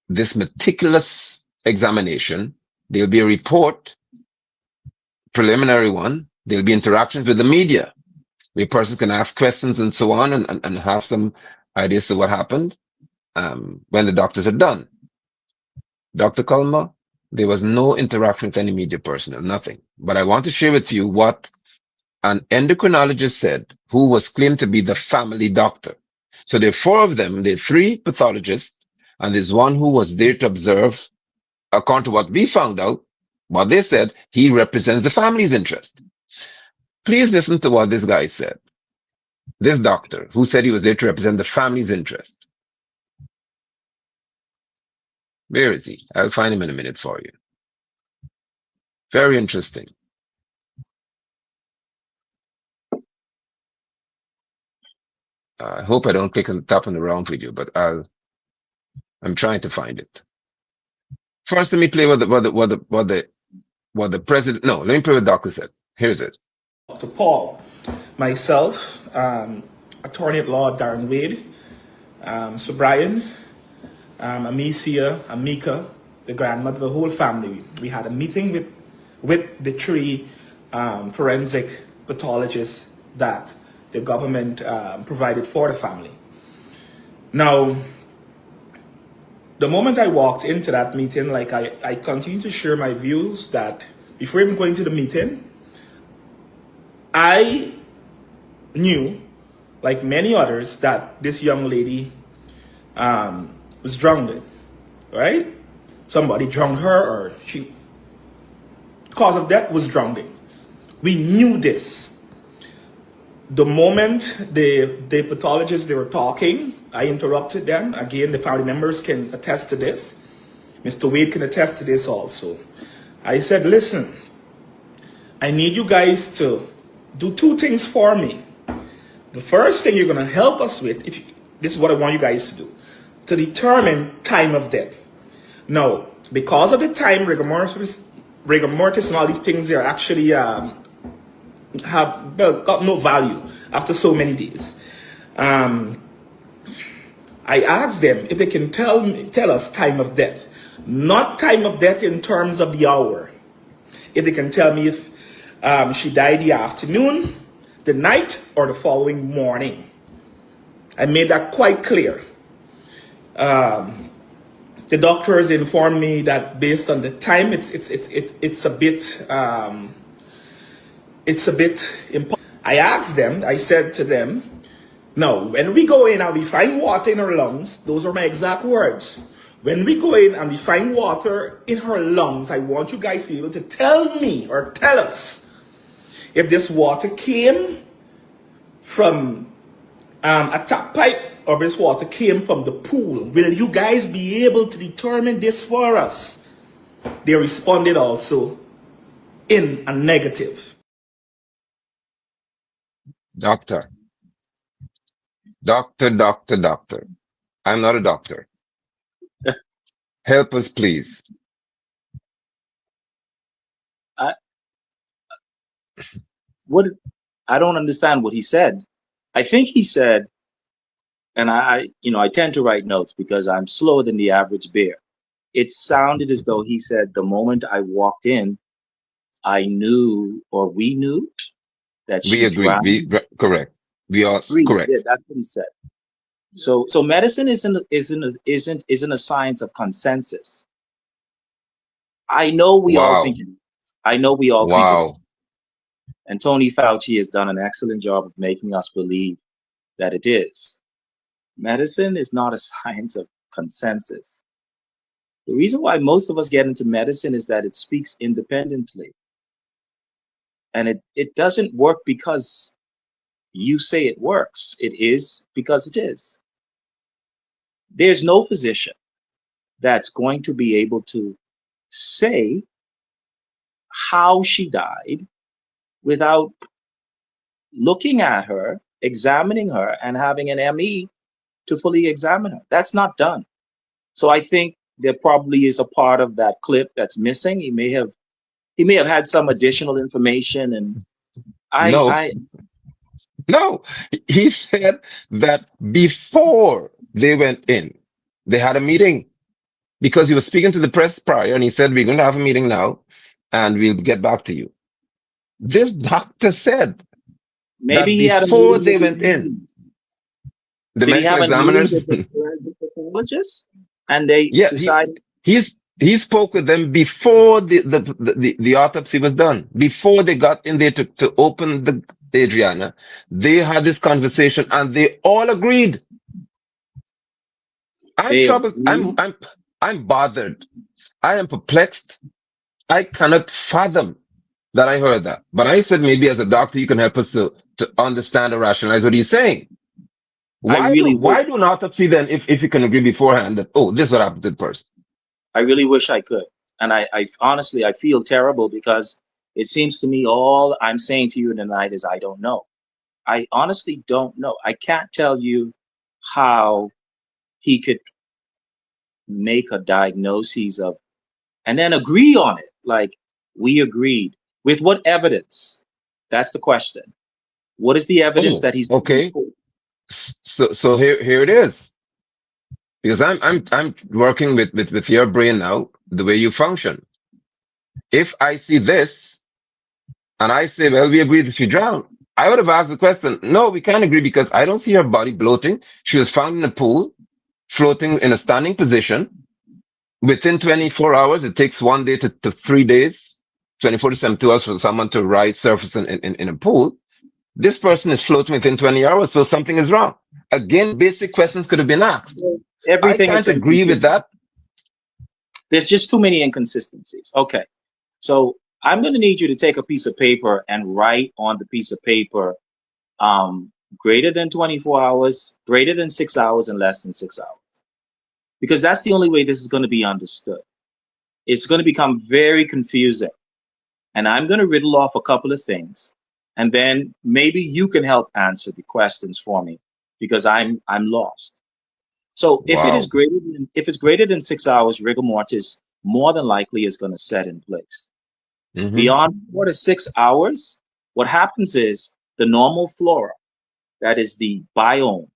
this meticulous examination, there'll be a report, preliminary one. There'll be interactions with the media where persons can ask questions and so on and have some ideas of what happened when the doctors are done. Dr. Kalma, there was no interaction with any media personnel, nothing. But I want to share with you what an endocrinologist said, who was claimed to be the family doctor. So there are 4 of them, there are 3 pathologists, and there's 1 who was there to observe. According to what we found out, what they said, he represents the family's interest. Please listen to what this guy said. This doctor, who said he was there to represent the family's interest. Where is he? I'll find him in a minute for you. Very interesting. I hope I don't click on the top on the wrong video, but I'm trying to find it. First, let me play what the president. Let me play what the doctor said. Here's it. Dr. Paul, myself, attorney at law Darren Wade, so Brian, Amicia, Amika, the grandmother, the whole family. We had a meeting with the three forensic pathologists that the government provided for the family. Now, the moment I walked into that meeting, like I continue to share my views that before even going to the meeting, I knew, like many others, that this young lady was drowned, right? Somebody drowned her, or the cause of death was drowning. We knew this. The moment the pathologists, they were talking, I interrupted them. Again, the family members can attest to this. Mr. Wade can attest to this also. I said, listen, I need you guys to do two things for me. The first thing you're going to help us with, this is what I want you guys to do, to determine time of death. Now, because of the time, rigor mortis and all these things, they are actually have got no value after so many days. I asked them if they can tell us time of death, not time of death in terms of the hour. If they can tell me if she died the afternoon, the night, or the following morning. I made that quite clear. The doctors informed me that based on the time, it's a bit important. I asked them, I said to them, no, when we go in and we find water in her lungs, those are my exact words. When we go in and we find water in her lungs, I want you guys to be able to tell me or tell us if this water came from a tap pipe or this water came from the pool. Will you guys be able to determine this for us? They responded also in a negative. Doctor. I'm not a doctor. Help us, please. I don't understand what he said. I think he said, and I tend to write notes because I'm slower than the average bear. It sounded as though he said, the moment I walked in, I knew, or we knew, that We she agree. drowned. Correct. We are correct. Yeah, that's what he said. So medicine isn't a science of consensus. I know we all Wow. think it is. I know we all think it is. Wow. And Tony Fauci has done an excellent job of making us believe that it is. Medicine is not a science of consensus. The reason why most of us get into medicine is that it speaks independently. And it doesn't work because you say it works. It is because it is. There's no physician that's going to be able to say how she died without looking at her, examining her, and having an ME to fully examine her. That's not done. So I think there probably is a part of that clip that's missing. He may have had some additional information, and No, he said that before they went in, they had a meeting because he was speaking to the press prior, and he said, we're going to have a meeting now and we'll get back to you. This doctor said maybe that he had a before meeting they with went in, the Did he medical have a meeting examiners, with the forensic pathologists, and they yeah, decided? he spoke with them before the autopsy was done, before they got in there to open the Adrianna. They had this conversation and they all agreed. I'm They troubled. agreed. I'm bothered. I am perplexed. I cannot fathom that I heard that. But I said maybe as a doctor you can help us to understand and rationalize what he's saying. I really wish. Why do an autopsy then if you can agree beforehand that this is what happened to the person? I really wish I could, and I honestly I feel terrible because it seems to me all I'm saying to you tonight is I don't know. I honestly don't know. I can't tell you how he could make a diagnosis of and then agree on it. Like we agreed. With what evidence? That's the question. What is the evidence Oh, that he's bringing okay. forth? So here it is. Because I'm working with your brain now, the way you function. If I see this and I say, well, we agree that she drowned, I would have asked the question. No, we can't agree because I don't see her body bloating. She was found in a pool, floating in a standing position. Within 24 hours, it takes 1 day to 3 days, 24 to 72 hours for someone to rise surface in a pool. This person is floating within 20 hours, so something is wrong. Again, basic questions could have been asked. I Everything is can't agree with inconsistent. that. There's just too many inconsistencies. Okay. So I'm going to need you to take a piece of paper and write on the piece of paper greater than 24 hours, greater than 6 hours, and less than 6 hours. Because that's the only way this is going to be understood. It's going to become very confusing. And I'm going to riddle off a couple of things. And then maybe you can help answer the questions for me because I'm lost. So if Wow. it's greater than 6 hours, rigor mortis more than likely is going to set in place. Hmm. Beyond 4 to 6 hours, what happens is the normal flora, that is the biome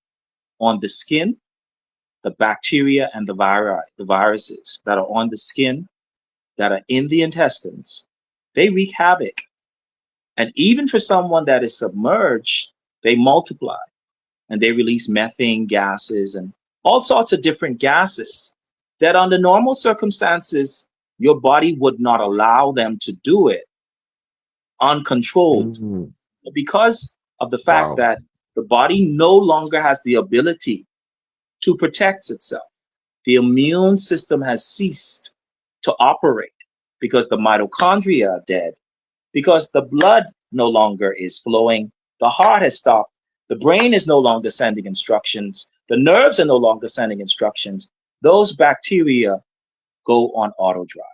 on the skin, the bacteria and the viruses that are on the skin, that are in the intestines, they wreak havoc. And even for someone that is submerged, they multiply and they release methane gases and all sorts of different gases that under normal circumstances, your body would not allow them to do it uncontrolled. Mm. But because of the fact Wow. that the body no longer has the ability to protect itself, the immune system has ceased to operate because the mitochondria are dead, because the blood no longer is flowing, the heart has stopped, the brain is no longer sending instructions, the nerves are no longer sending instructions. Those bacteria go on auto drive.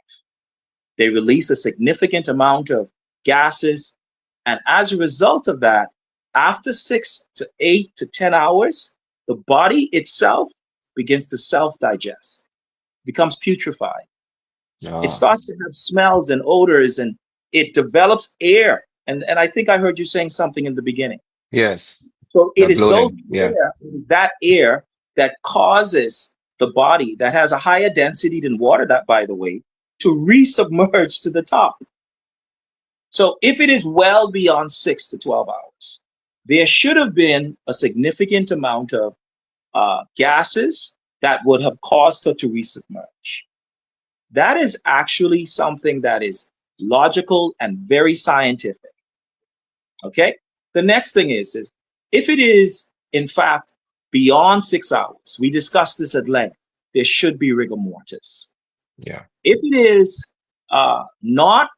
They release a significant amount of gases. And as a result of that, after 6 to 8 to 10 hours, the body itself begins to self digest, becomes putrefied. It Ah, starts to have smells and odors and it develops air. And I think I heard you saying something in the beginning. yes. So it is those Bloating. Yeah. air, that air that causes the body that has a higher density than water, that by the way, to resubmerge to the top. So if it is well beyond 6 to 12 hours, there should have been a significant amount of gases that would have caused her to resubmerge. That is actually something that is logical and very scientific. Okay. The next thing is if it is, in fact, beyond 6 hours, we discussed this at length, there should be rigor mortis. Yeah. If it is not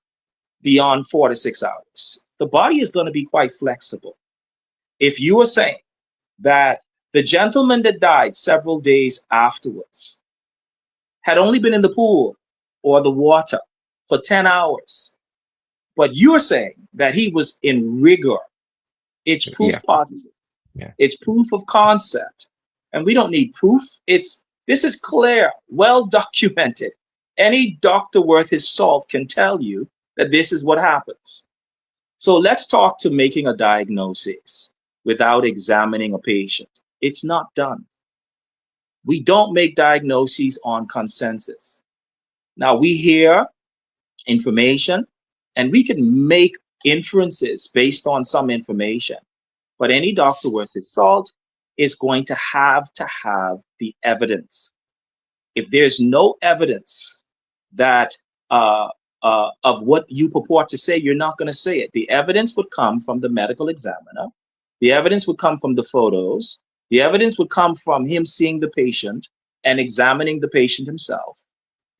beyond 4 to 6 hours, the body is going to be quite flexible. If you are saying that the gentleman that died several days afterwards had only been in the pool or the water for 10 hours, but you're saying that he was in rigor, it's proof Yeah. positive. Yeah. It's proof of concept. And we don't need proof. This is clear, well documented. Any doctor worth his salt can tell you that this is what happens. So let's talk to making a diagnosis without examining a patient. It's not done. We don't make diagnoses on consensus. Now we hear information and we can make inferences based on some information. But any doctor worth his salt is going to have the evidence. If there's no evidence that of what you purport to say, you're not going to say it. The evidence would come from the medical examiner. The evidence would come from the photos. The evidence would come from him seeing the patient and examining the patient himself.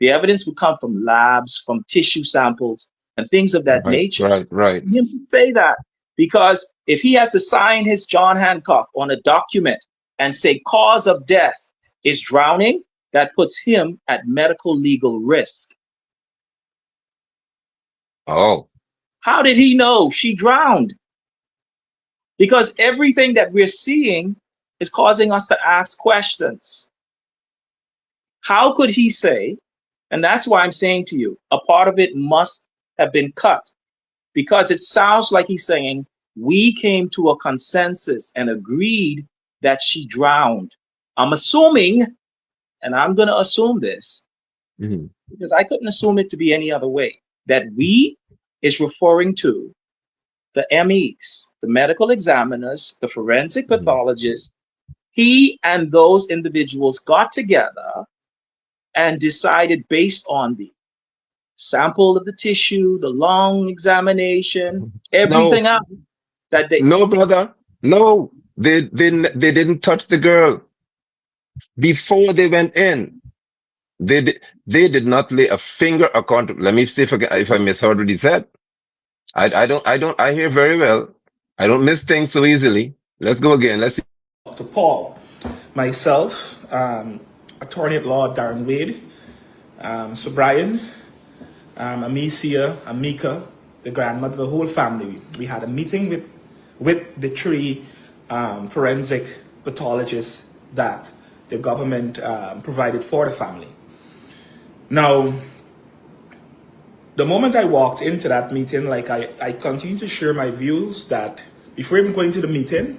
The evidence would come from labs, from tissue samples, and things of that Right. nature. Right. Right. For him to say that, because if he has to sign his John Hancock on a document and say cause of death is drowning, that puts him at medical legal risk. Oh. How did he know she drowned? Because everything that we're seeing is causing us to ask questions. How could he say, and that's why I'm saying to you, a part of it must have been cut, because it sounds like he's saying we came to a consensus and agreed that she drowned. I'm assuming, and I'm going to assume this Mhm. because I couldn't assume it to be any other way, that we is referring to the MEs, the medical examiners, the forensic Mhm. pathologists. He and those individuals got together and decided based on the sample of the tissue, the lung examination, No, everything else that they. no, brother. No, they didn't touch the girl before they went in. They did not lay a finger account. Let me see if I misheard what he said. I hear very well. I don't miss things so easily. Let's go again. Let's see. To Paul, myself, attorney at law Darren Wade, so Brian, Amicia, Amika, the grandmother, the whole family. We had a meeting with the three forensic pathologists that the government provided for the family. Now, the moment I walked into that meeting, like I continue to share my views that before even going to the meeting,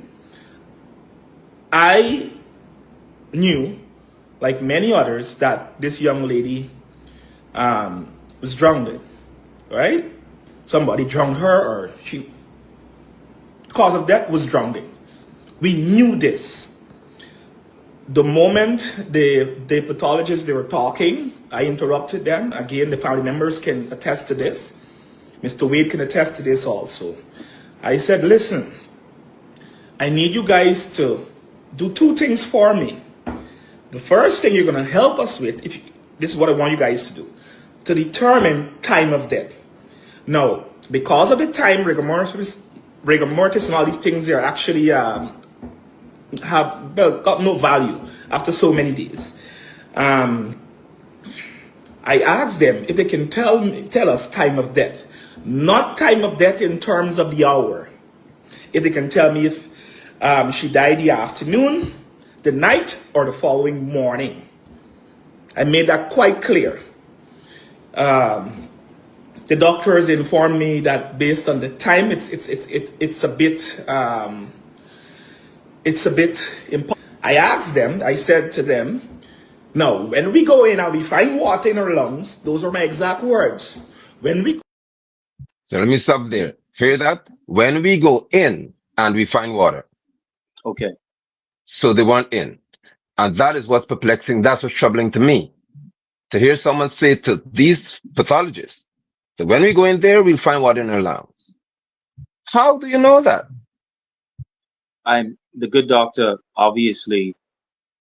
I knew, like many others, that this young lady was drowned, right? Somebody drowned her, or she, cause of death was drowning. We knew this. The moment the pathologists, they were talking, I interrupted them. Again, the family members can attest to this. Mr. Wade can attest to this also. I said, listen, I need you guys to do two things for me. The first thing you're going to help us with, this is what I want you guys to do, to determine time of death. Now, because of the time, rigor mortis and all these things, they're actually have got no value after so many days. I asked them if they can tell us time of death, not time of death in terms of the hour. If they can tell me if she died the afternoon, the night, or the following morning. I made that quite clear. The doctors informed me that based on the time, it's a bit important. I asked them, I said to them, no, when we go in and we find water in our lungs, those are my exact words. When we So let me stop there. Hear that? When we go in and we find water, Okay. so they weren't in. And that is what's perplexing. That's what's troubling to me. To hear someone say to these pathologists that when we go in there, we'll find water in our lungs. How do you know that? The good doctor obviously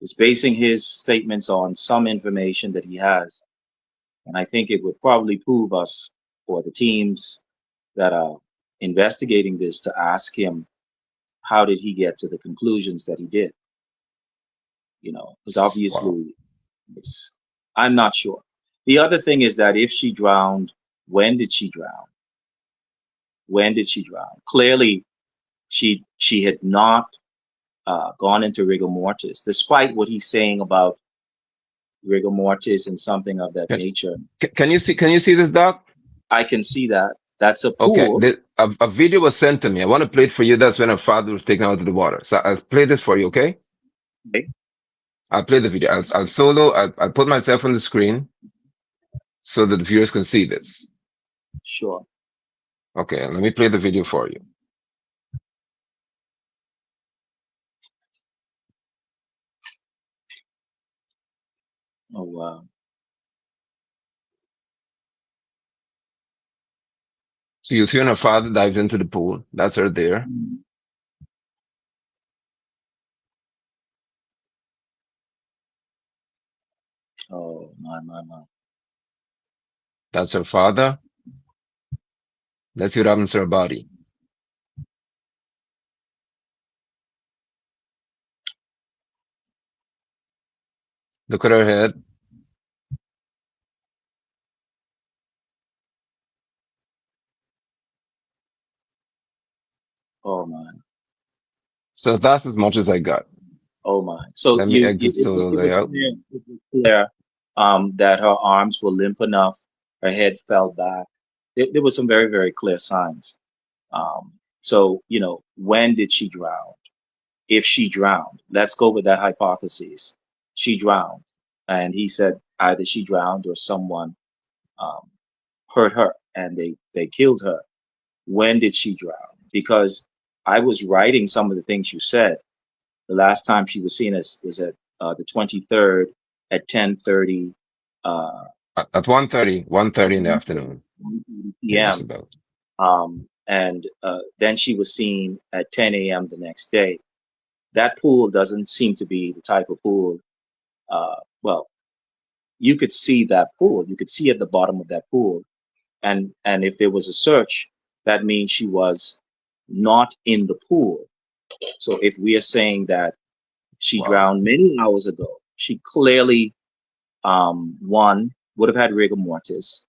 is basing his statements on some information that he has. And I think it would probably prove us, or the teams that are investigating this, to ask him, how did he get to the conclusions that he did? Because Wow. obviously I'm not sure. The other thing is that if she drowned, when did she drown? When did she drown? Clearly, she had not gone into rigor mortis, despite what he's saying about rigor mortis and something of that Can, nature. can you see this, doc? I can see that. That's a Okay. pool. A video was sent to me. I want to play it for you. That's when her father was taken out of the water. So I'll play this for you. Okay. Okay? I'll play the video. I'll solo. I'll put myself on the screen so that the viewers can see this. Sure. Okay. Let me play the video for you. Oh, wow. So you see when her father dives into the pool. That's her there. Oh, my. That's her father. Let's see what happens to her body. Look at her head. Oh, my. So that's as much as I got. Oh, my. So Let me exit solo it was layout. clear, that her arms were limp enough, her head fell back. There were some very, very clear signs. So, when did she drown? if she drowned. Let's go with that hypothesis. She drowned. And he said either she drowned or someone um, hurt her and they killed her. When did she drown? Because I was writing some of the things you said. The last time she was seen as was at the 23rd at 10:30 uh, At 1:30 in the afternoon. Yeah, just p.m. about. And then she was seen at 10 a.m. the next day. That pool doesn't seem to be the type of pool. Well, you could see that pool. You could see at the bottom of that pool, and if there was a search, that means she was not in the pool. So if we are saying that she Wow. drowned many hours ago, she clearly one would have had rigor mortis.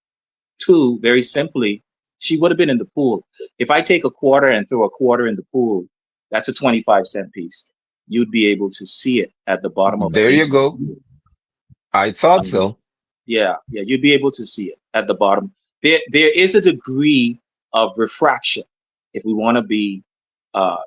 Two, very simply, she would have been in the pool. If I take a quarter and throw a quarter in the pool, that's a 25-cent piece. You'd be able to see it at the bottom of an There you 8-foot go. pool. I thought Um, so. yeah, you'd be able to see it at the bottom. There is a degree of refraction if we want to be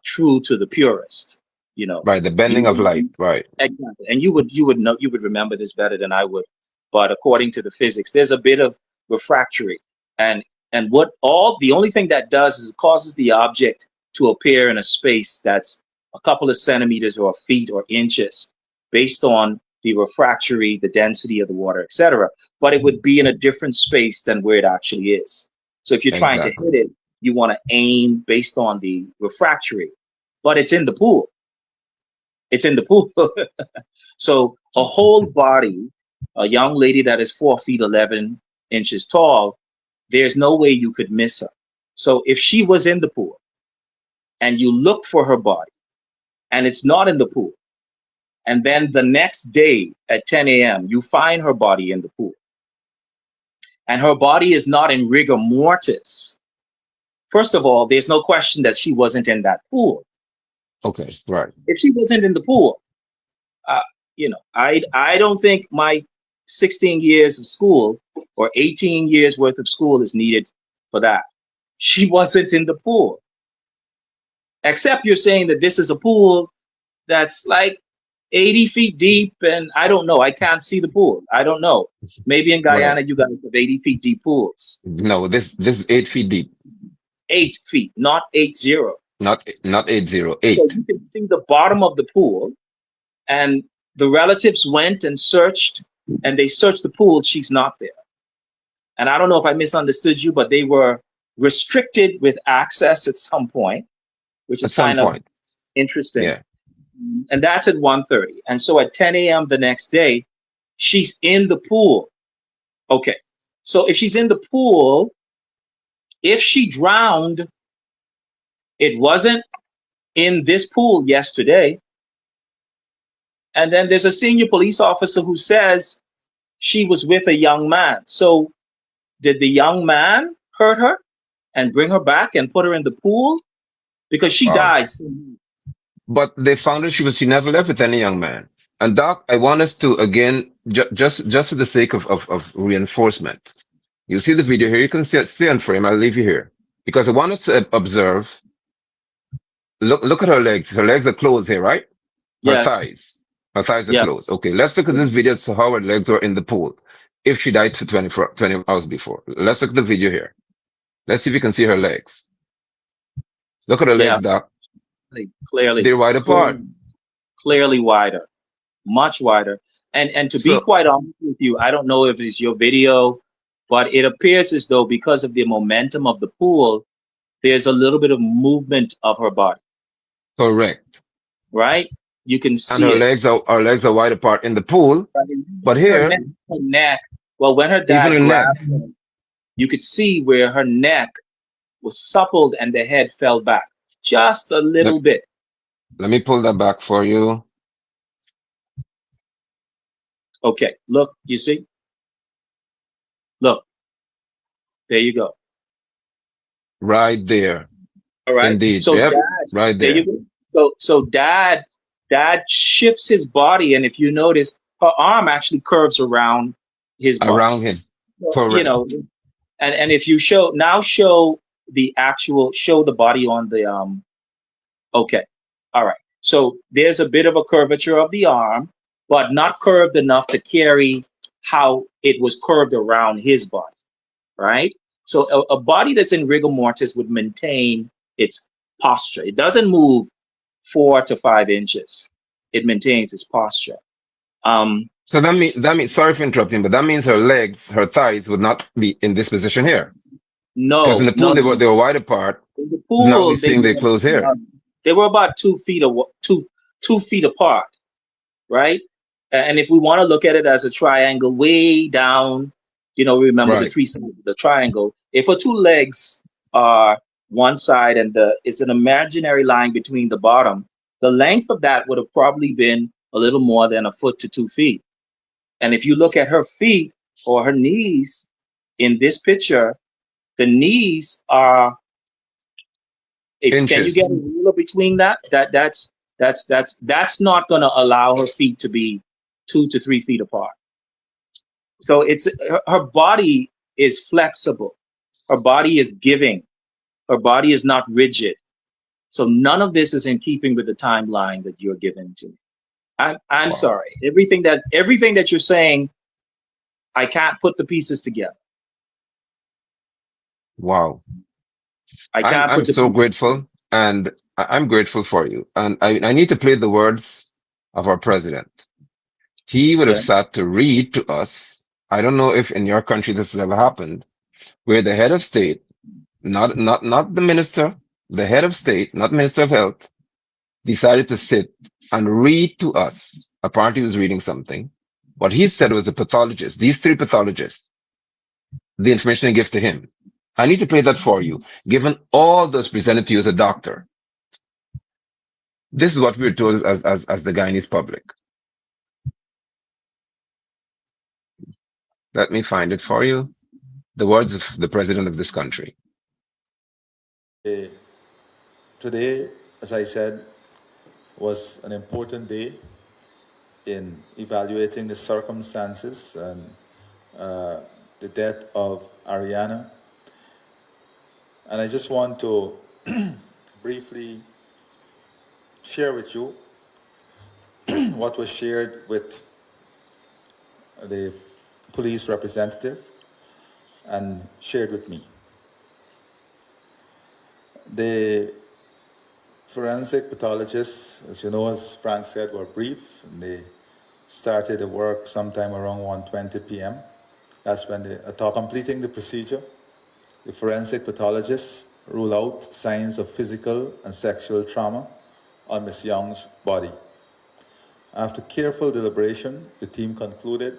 true to the purist. You know, Right, the bending of light. you Right. exactly, and you would know, you would remember this better than I would. But according to the physics, there's a bit of refractory, and what all the only thing that does is it causes the object to appear in a space that's a couple of centimeters or feet or inches based on the refractory, the density of the water, etc. But it would be in a different space than where it actually is. So if you're trying to Exactly. hit it, you want to aim based on the refractory, but it's in the pool. It's in the pool. So a whole body, a young lady that is 4 feet 11 inches tall, there's no way you could miss her. So if she was in the pool and you looked for her body and it's not in the pool, and then the next day at 10 a.m., you find her body in the pool, and her body is not in rigor mortis, first of all, there's no question that she wasn't in that pool. Okay. Right. If she wasn't in the pool, uh, I don't think my 16 years of school or 18 years worth of school is needed for that. She wasn't in the pool. Except you're saying that this is a pool that's like 80 feet deep, and I don't know. I can't see the pool. I don't know. Maybe in Well, Guyana you guys have 80 feet deep pools. no, this is 8 feet deep. 8 feet, not 80. Not 80, So 8. you can see the bottom of the pool, and the relatives went and searched, and they searched the pool. She's not there. And I don't know if I misunderstood you, but they were restricted with access at some point, which At is some kind of point. interesting. Yeah. And that's at 1:30. And so at 10 a.m. the next day, she's in the pool. Okay. So if she's in the pool, if she drowned, it wasn't in this pool yesterday. And then there's a senior police officer who says she was with a young man. So did the young man hurt her and bring her back and put her in the pool? Because she Wow. died. But they found that she never left with any young man. And Doc, I want us to again, just for the sake of reinforcement. You see the video here. You can see on frame. I'll leave you here because I want us to observe. Look at her legs. Her legs are closed here, right? Her Yes. thighs. Her thighs are Yeah. closed. Okay, let's look at this video to how her legs were in the pool. If she died for 20 hours before. Let's look at the video here. Let's see if you can see her legs. Look at her Yeah. legs, Doc. Clearly, They're wide apart. clearly wider, much wider. And to be So, quite honest with you, I don't know if it's your video, but it appears as though because of the momentum of the pool, there's a little bit of movement of her body, correct. right? You can And see it. her legs are wide apart in the pool. But Her here, neck. Well, when her even dad her neck. grabbed her, you could see where her neck was suppled and the head fell back just a little Let, bit. let me pull that back for you. Okay, look, you see? Look, there you go. Right there. All right. Indeed. So Yep. dad, Right there you there. go. So dad shifts his body, and if you notice, her arm actually curves around his body. Around him. So, Correct. and if you show the body on the okay. All right. So there's a bit of a curvature of the arm, but not curved enough to carry how it was curved around his body, right? So a body that's in rigor mortis would maintain its posture. It doesn't move 4 to 5 inches. It maintains its posture. Um, So that means sorry for interrupting, but that means her legs, her thighs would not be in this position here. Because in no, the pool no, they were wide apart. in the Now we're pool seeing their clothes here. they were about 2 feet two feet apart, right? And if we want to look at it as a triangle way down, remember the Right. three sides of the triangle. If our two legs are one side and it's an imaginary line between the bottom, the length of that would have probably been a little more than a foot to 2 feet. And if you look at her feet or her knees in this picture, the knees are, if can you get Inches. a ruler between that? That's not going to allow her feet to be 2 to 3 feet apart. So it's her body is flexible. Her body is giving. Her body is not rigid. So none of this is in keeping with the timeline that you're giving to me. I'm Wow. sorry. Everything that you're saying, I can't put the pieces together. Wow. I I'm can't I'm put the so pieces together. grateful, and I'm grateful for you. And I need to play the words of our president. He would have Okay. sat to read to us. I don't know if in your country this has ever happened, where the head of state, not the minister, the head of state, not minister of health, decided to sit and read to us. Apparently he was reading something. What he said was the pathologist, these three pathologists, the information he gives to him. I need to play that for you. Given all those presented to you as a doctor, this is what we're told as the Guyanese public. Let me find it for you. The words of the president of this country. Today, as I said, was an important day in evaluating the circumstances and the death of Ariana. And I just want to briefly share with you what was shared with the police representative and shared with me. The forensic pathologists, as you know, as Frank said, were brief, and they started the work sometime around 1:20 p.m. That's when completing the procedure, the forensic pathologists rule out signs of physical and sexual trauma on Ms. Younge's body. After careful deliberation, the team concluded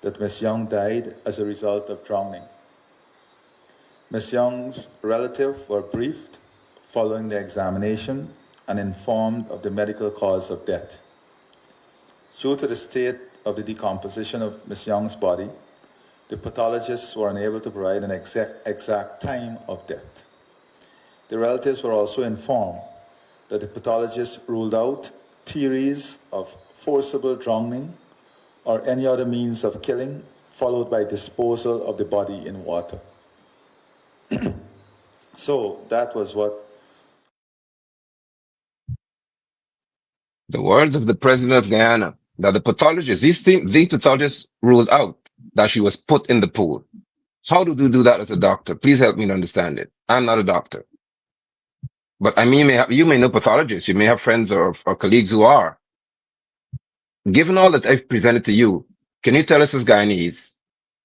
that Ms. Younge died as a result of drowning. Ms. Younge's relatives were briefed following the examination and informed of the medical cause of death. Due to the state of the decomposition of Ms. Younge's body, the pathologists were unable to provide an exact time of death. The relatives were also informed that the pathologists ruled out theories of forcible drowning or any other means of killing, followed by disposal of the body in water. So that was what. The words of the president of Guyana, that the pathologists, these pathologists ruled out that she was put in the pool. How do you do that as a doctor? Please help me to understand it. I'm not a doctor. But I mean, you may know pathologists. You may have friends or colleagues who are. Given all that I've presented to you, can you tell us as Guyanese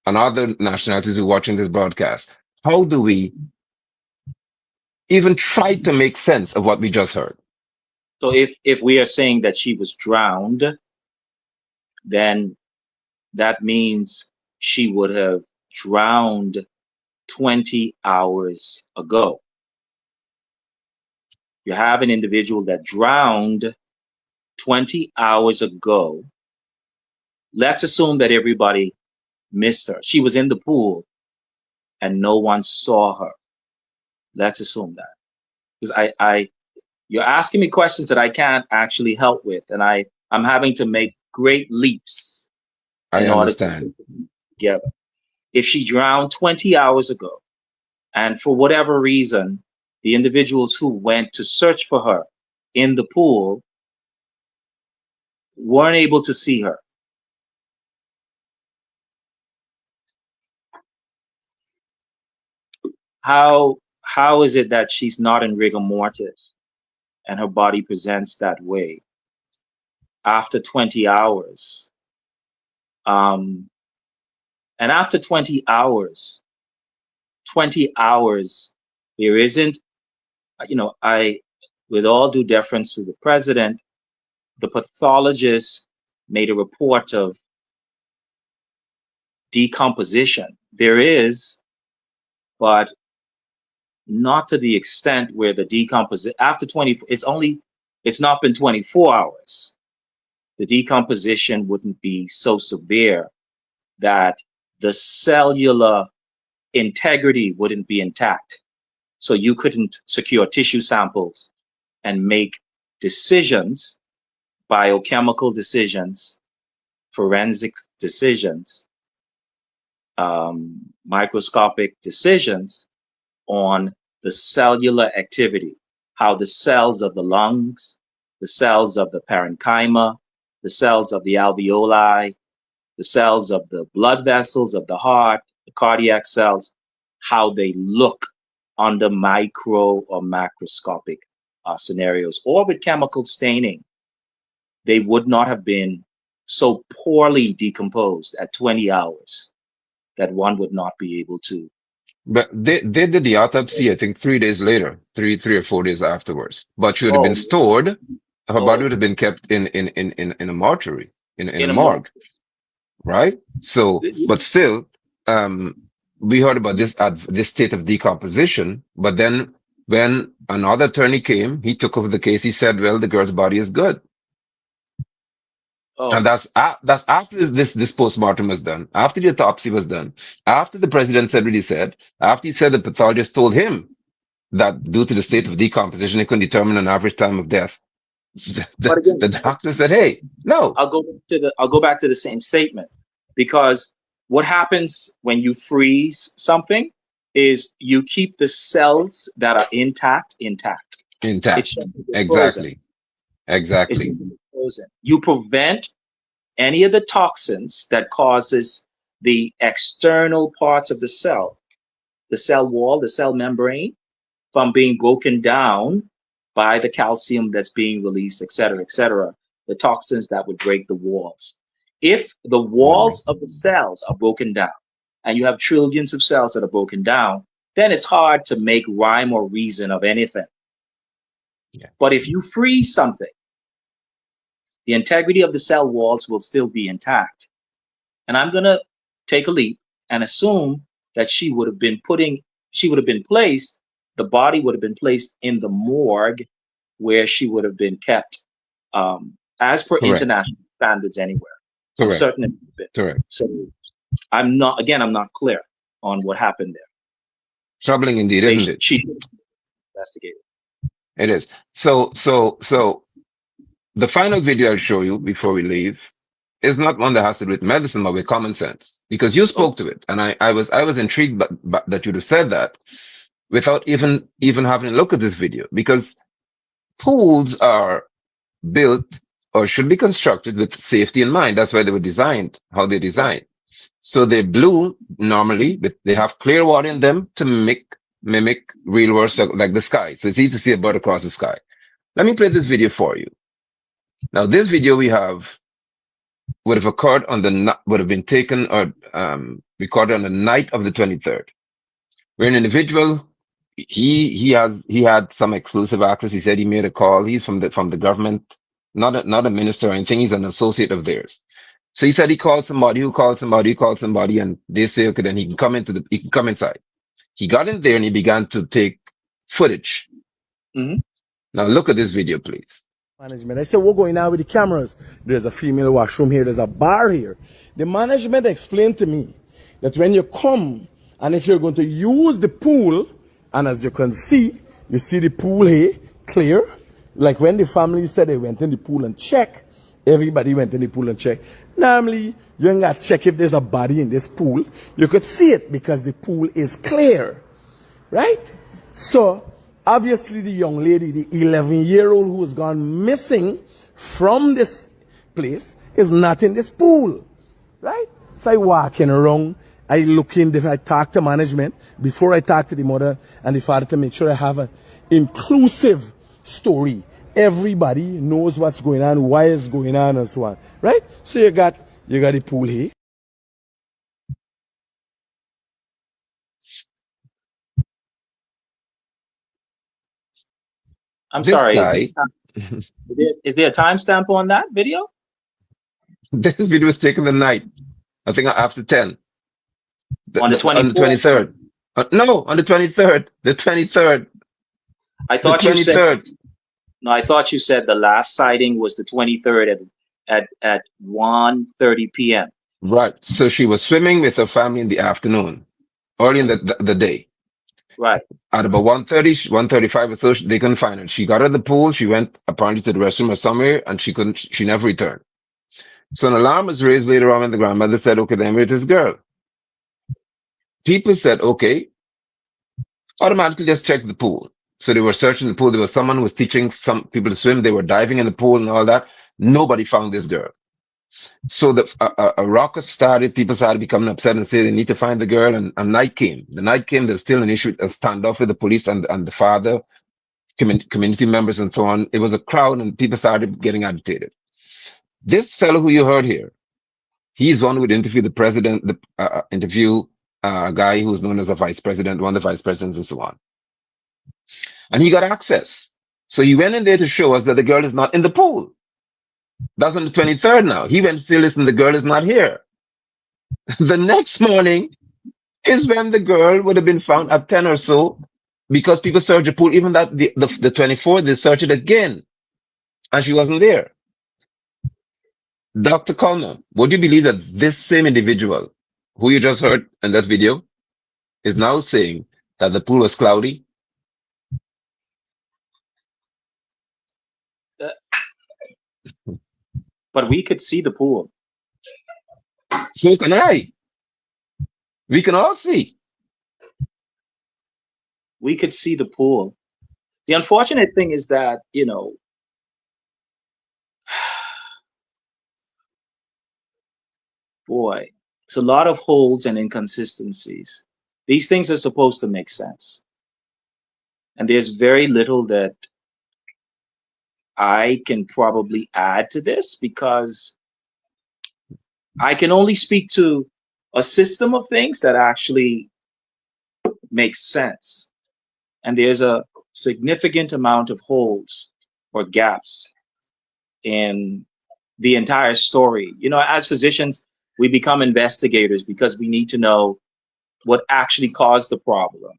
and other nationalities who are watching this broadcast, how do we even try to make sense of what we just heard? So if we are saying that she was drowned, then that means she would have drowned 20 hours ago. You have an individual that drowned 20 hours ago. Let's assume that everybody missed her. She was in the pool and no one saw her. Let's assume that. Because you're asking me questions that I can't actually help with, and I'm having to make great leaps I in order to understand. put them together. If she drowned 20 hours ago, and for whatever reason, the individuals who went to search for her in the pool weren't able to see her. How is it that she's not in rigor mortis and her body presents that way after 20 hours? And after 20 hours, there isn't, with all due deference to the president, the pathologist made a report of decomposition. There is, but not to the extent where the decomposition after 20, it's not been 24 hours. The decomposition wouldn't be so severe that the cellular integrity wouldn't be intact. So you couldn't secure tissue samples and make decisions, biochemical decisions, forensic decisions, microscopic decisions on the cellular activity, how the cells of the lungs, the cells of the parenchyma, the cells of the alveoli, the cells of the blood vessels of the heart, the cardiac cells, how they look under micro or macroscopic scenarios, or with chemical staining. They would not have been so poorly decomposed at 20 hours that one would not be able to. But they did the autopsy, I think 3 days later, three or 4 days afterwards. But she would have been Oh, stored. Her body oh, would have been kept in a mortuary, in a in a moment. morgue, right? So, but still, we heard about this state of decomposition. But then when another attorney came, he took over the case. He said, well, the girl's body is good. Oh, And that's after this postmortem was done, after the autopsy was done, after the president said what he said, after he said the pathologist told him that due to the state of decomposition, he couldn't determine an average time of death. but again, The doctor said, "Hey, no." I'll go back to the same statement, because what happens when you freeze something is you keep the cells that are intact. It's just frozen. Exactly. It's frozen. You prevent any of the toxins that causes the external parts of the cell wall, the cell membrane, from being broken down by the calcium that's being released, et cetera, the toxins that would break the walls. If the walls of the cells are broken down, and you have trillions of cells that are broken down, then it's hard to make rhyme or reason of anything. Yeah. But if you freeze something, the integrity of the cell walls will still be intact. And I'm going to take a leap and assume that she would have been placed, the body would have been placed in the morgue, where she would have been kept, as per Correct. international standards anywhere. Correct. I'm certain it would have been. Correct. So I'm not clear on what happened there. Troubling indeed, isn't it? She should have investigated. It is. So the final video I'll show you before we leave is not one that has to do with medicine, but with common sense, because you spoke to it, and I was intrigued by that you'd have said that without even having a look at this video, because pools are built or should be constructed with safety in mind. That's why they were designed, how they're designed. So they're blue normally, but they have clear water in them to mimic real world, like the sky. So it's easy to see a bird across the sky. Let me play this video for you. Now, this video would have occurred would have been taken or recorded on the night of the 23rd, where an individual, he had some exclusive access. He said he made a call. He's from the government, not a minister or anything. He's an associate of theirs. So he said he called somebody who called somebody, and they say, okay, then he can come inside. He got in there and he began to take footage. Mm-hmm. Now look at this video, please. Management. I said, we're going out with the cameras. There's a female washroom here. There's a bar here. The management explained to me that when you come, and if you're going to use the pool, and as you can see, you see the pool here, clear. Like when the family said they went in the pool and check, everybody went in the pool and check. Normally, you ain't got to check if there's a body in this pool. You could see it because the pool is clear. Right? So, obviously the young lady, the 11-year-old who has gone missing from this place is not in this pool, right? So I walking around, I look in, I talk to management before I talk to the mother and the father to make sure I have an inclusive story. Everybody knows what's going on, why it's going on, and so on, right? So you got the pool here. I'm This sorry. guy, Is there a timestamp on that video? this video was taken the night, I think after 10, On the on the 24th? 23rd. No, on the 23rd, the 23rd, I the thought you said 23rd. no. I thought you said the last sighting was the 23rd at 1:30 p.m. Right. So she was swimming with her family in the afternoon, early in the day. Right. At about 1:30, 1:35 or so, they couldn't find her. She got out of the pool. She went apparently to the restroom or somewhere, and she never returned. So an alarm was raised later on, and the grandmother said, okay, then where's this girl? People said, okay, automatically just check the pool. So they were searching the pool. There was someone who was teaching some people to swim. They were diving in the pool and all that. Nobody found this girl. So a rocket started. People started becoming upset and saying they need to find the girl. And night came. The night came. There was still an issue, a standoff with the police and the father, community members, and so on. It was a crowd, and people started getting agitated. This fellow who you heard here, he's one who would interview the president, interview a guy who's known as a vice president, one of the vice presidents, and so on. And he got access. So he went in there to show us that the girl is not in the pool. That's on the 23rd now. He went to say, listen, the girl is not here. The next morning is when the girl would have been found at 10 or so, because people searched the pool. Even that the 24th, they searched it again, and she wasn't there. Dr. Coleman, would you believe that this same individual who you just heard in that video is now saying that the pool was cloudy? But we could see the pool. So can I. We can all see. We could see the pool. The unfortunate thing is that, boy, it's a lot of holes and inconsistencies. These things are supposed to make sense. And there's very little that I can probably add to this, because I can only speak to a system of things that actually makes sense. And there's a significant amount of holes or gaps in the entire story. As physicians, we become investigators because we need to know what actually caused the problem,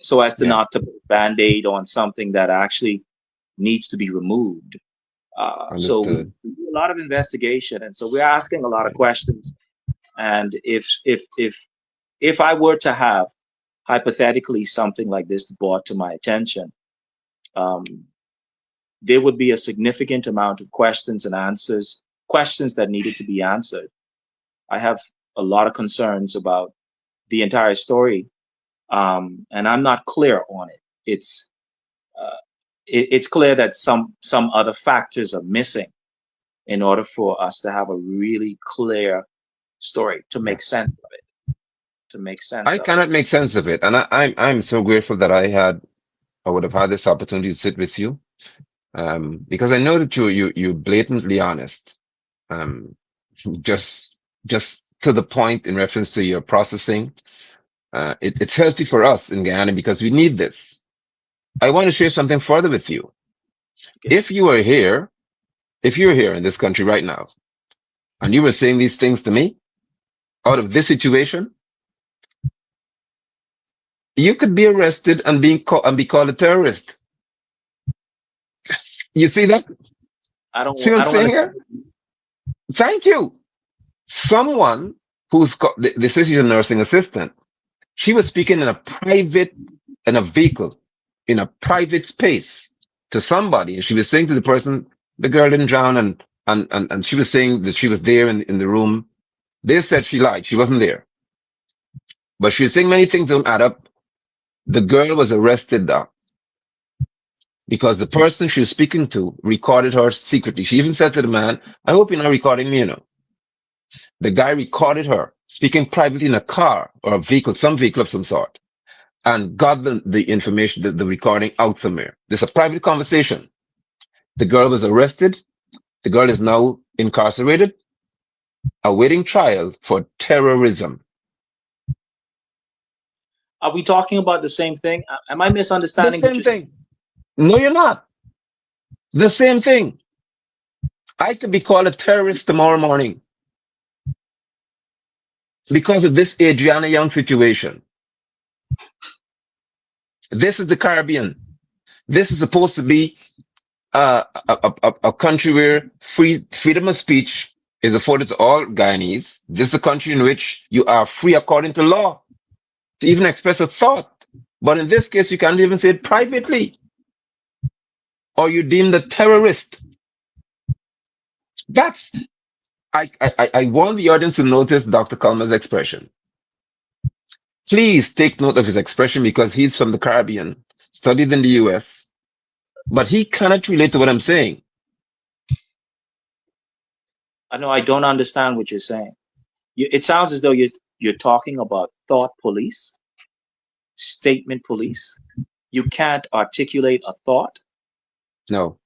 so as to not to put a Band-Aid on something that actually needs to be removed. So we Understood. do a lot of investigation, and so we're asking a lot of questions. And if I were to have hypothetically something like this brought to my attention, there would be a significant amount of questions and answers, questions that needed to be answered. I have a lot of concerns about the entire story, and I'm not clear on it. It's clear that some other factors are missing in order for us to have a really clear story to make sense of it. I cannot make sense of it. And I'm so grateful that I would have had this opportunity to sit with you. Because I know that you're blatantly honest. Just to the point in reference to your processing. It's healthy for us in Guyana because we need this. I want to share something further with you. Okay. If you're here in this country right now, and you were saying these things to me out of this situation, you could be arrested and be called a terrorist. You see that? I don't See what I'm saying here? Thank you. Someone this is a nursing assistant. She was speaking in a vehicle, in a private space to somebody. And she was saying to the person, the girl didn't drown. And she was saying that she was there in the room. They said she lied. She wasn't there. But she was saying many things don't add up. The girl was arrested. because the person she was speaking to recorded her secretly. She even said to the man, I hope you're not recording me, you know. The guy recorded her speaking privately in a car or a vehicle, some vehicle of some sort, and got the information, the recording out somewhere. This is a private conversation. The girl was arrested. The girl is now incarcerated, awaiting trial for terrorism. Are we talking about the same thing? Am I The misunderstanding what same you're thing. No, you're not. The same thing. I could be called a terrorist tomorrow morning because of this Adrianna Younge situation. This is the Caribbean. This is supposed to be a country where freedom of speech is afforded to all Guyanese. This is a country in which you are free according to law to even express a thought. But in this case, you can't even say it privately, or you're deemed a terrorist. That's I want the audience to notice Dr. Kalma's expression. Please take note of his expression because he's from the Caribbean, studied in the US, but he cannot relate to what I'm saying. I know I don't understand what you're saying. It sounds as though you're talking about thought police, statement police. You can't articulate a thought. No,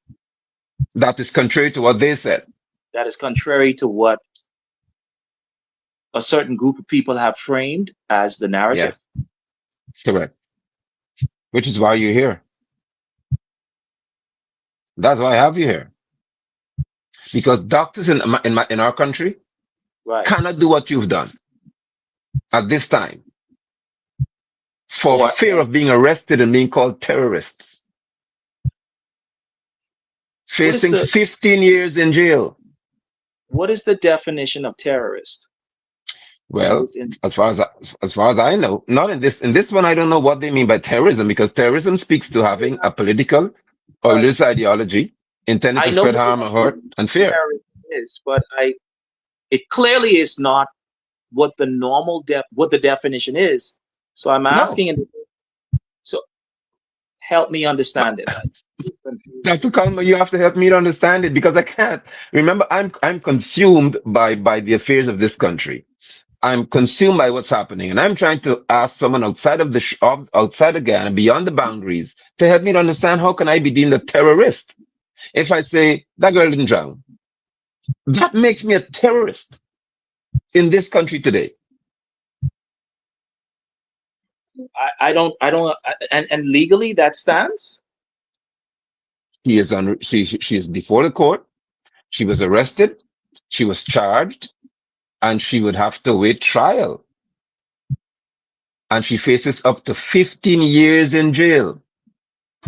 that is contrary to what they said. That is contrary to what a certain group of people have framed as the narrative. Yes, correct. Which is why you're here. That's why I have you here. Because doctors in our country Right. cannot do what you've done at this time for Or fear of being arrested and being called terrorists, what is facing the 15 years in jail. what is the definition of terrorist in Well, this instance? as far as I know, not in this one, I don't know what they mean by terrorism because terrorism speaks to having a political or religious ideology intended I to know spread what harm or hurt and fear. terrorism is, but it clearly is not what the definition is. So I'm No, asking, so help me understand it. Dr. Kalma, you have to help me to understand it because I can't. Remember, I'm consumed by the affairs of this country. I'm consumed by what's happening, and I'm trying to ask someone outside of outside of Ghana, beyond the boundaries, to help me to understand how can I be deemed a terrorist if I say that girl didn't drown. That makes me a terrorist in this country today. And legally that stands. She is before the court. She was arrested. She was charged, and she would have to wait trial. And she faces up to 15 years in jail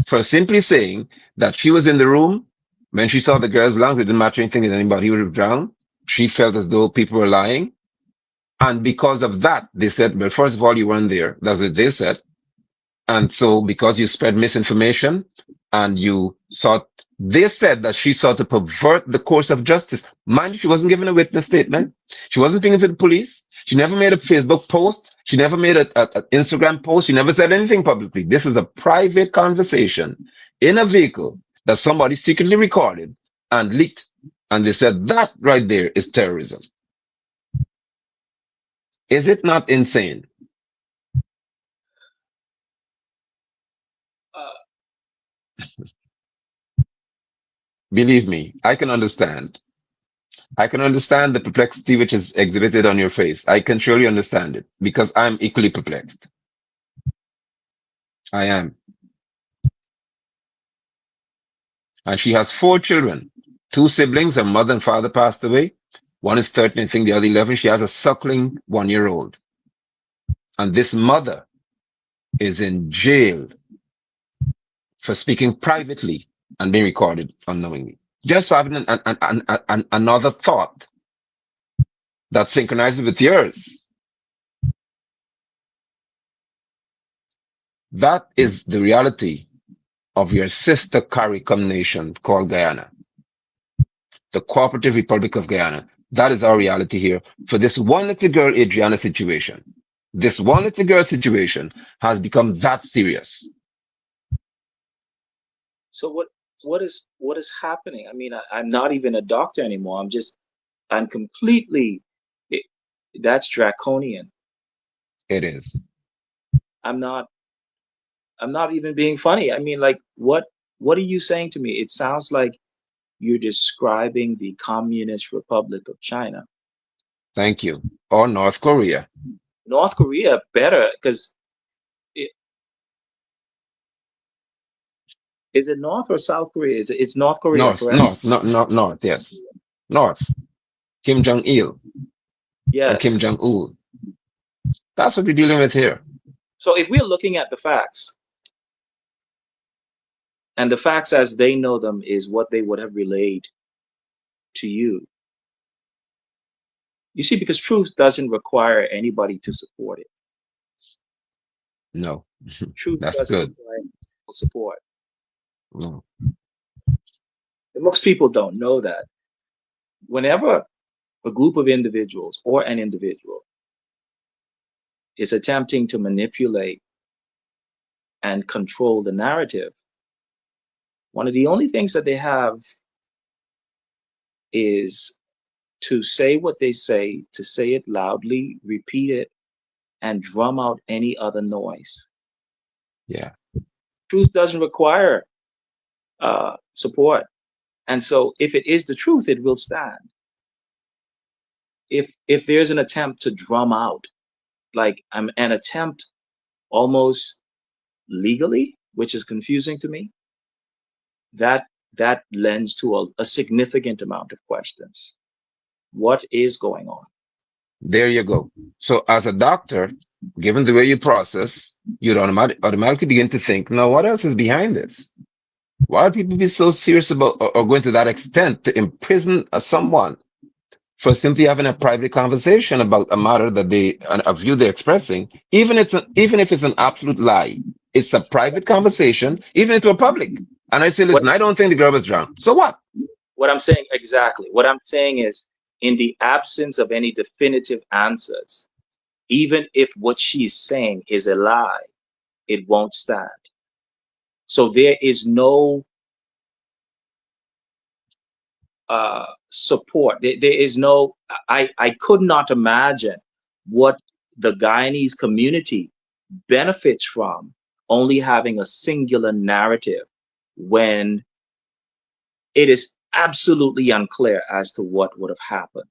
for simply saying that she was in the room when she saw the girl's lungs. It didn't matter anything that anybody would have drowned. She felt as though people were lying. And because of that, they said, well, first of all, you weren't there. That's what they said. And so because you spread misinformation and they said that she sought to pervert the course of justice. Mind you, she wasn't given a witness statement. She wasn't speaking to the police. She never made a Facebook post. She never made an Instagram post. She never said anything publicly. This is a private conversation in a vehicle that somebody secretly recorded and leaked. And they said that right there is terrorism. Is it not insane? Believe me, I can understand. I can understand the perplexity which is exhibited on your face. I can surely understand it because I'm equally perplexed. I am. And she has 4 children, 2 siblings. Her mother and father passed away. One is 13, I think the other 11. She has a suckling 1-year-old. And this mother is in jail for speaking privately and being recorded unknowingly. Just for having another thought that synchronizes with yours. That is the reality of your sister CARICOM nation called Guyana, the Cooperative Republic of Guyana. That is our reality here for this one little girl Adrianna situation. This one little girl situation has become that serious. So what is happening? I mean, I'm not even a doctor anymore. I'm completely. It, that's draconian. It is. I'm not. I'm not even being funny. I mean, like, what are you saying to me? It sounds like you're describing the Communist Republic of China. Thank you. Or North Korea. North Korea better because it, is it North or South Korea? It's North Korea, North, correct? North, no, no, North, yes. North. Kim Jong-il and Kim Yes. Jong-un. That's what we're dealing with here. So if we're looking at the facts, and the facts as they know them is what they would have relayed to you. You see, because truth doesn't require anybody to support it. No. Truth That's doesn't good. require support. No. And most people don't know that. Whenever a group of individuals or an individual is attempting to manipulate and control the narrative, one of the only things that they have is to say what they say, to say it loudly, repeat it, and drum out any other noise. Yeah. Truth doesn't require support. And so if it is the truth, it will stand. If there's an attempt to drum out, like an attempt almost legally, which is confusing to me, that that lends to a significant amount of questions. What is going on? There you go. So as a doctor, given the way you process, you'd automatically begin to think, now what else is behind this? Why are people be so serious about or going to that extent to imprison someone for simply having a private conversation about a matter that a view they're expressing, even if it's an absolute lie, it's a private conversation, even if it's public. And I say, What listen, I don't think the girl was drowned. So what? what I'm saying exactly. What I'm saying is, in the absence of any definitive answers, even if what she's saying is a lie, it won't stand. So there is no support. There is no. I could not imagine what the Guyanese community benefits from only having a singular narrative when it is absolutely unclear as to what would have happened.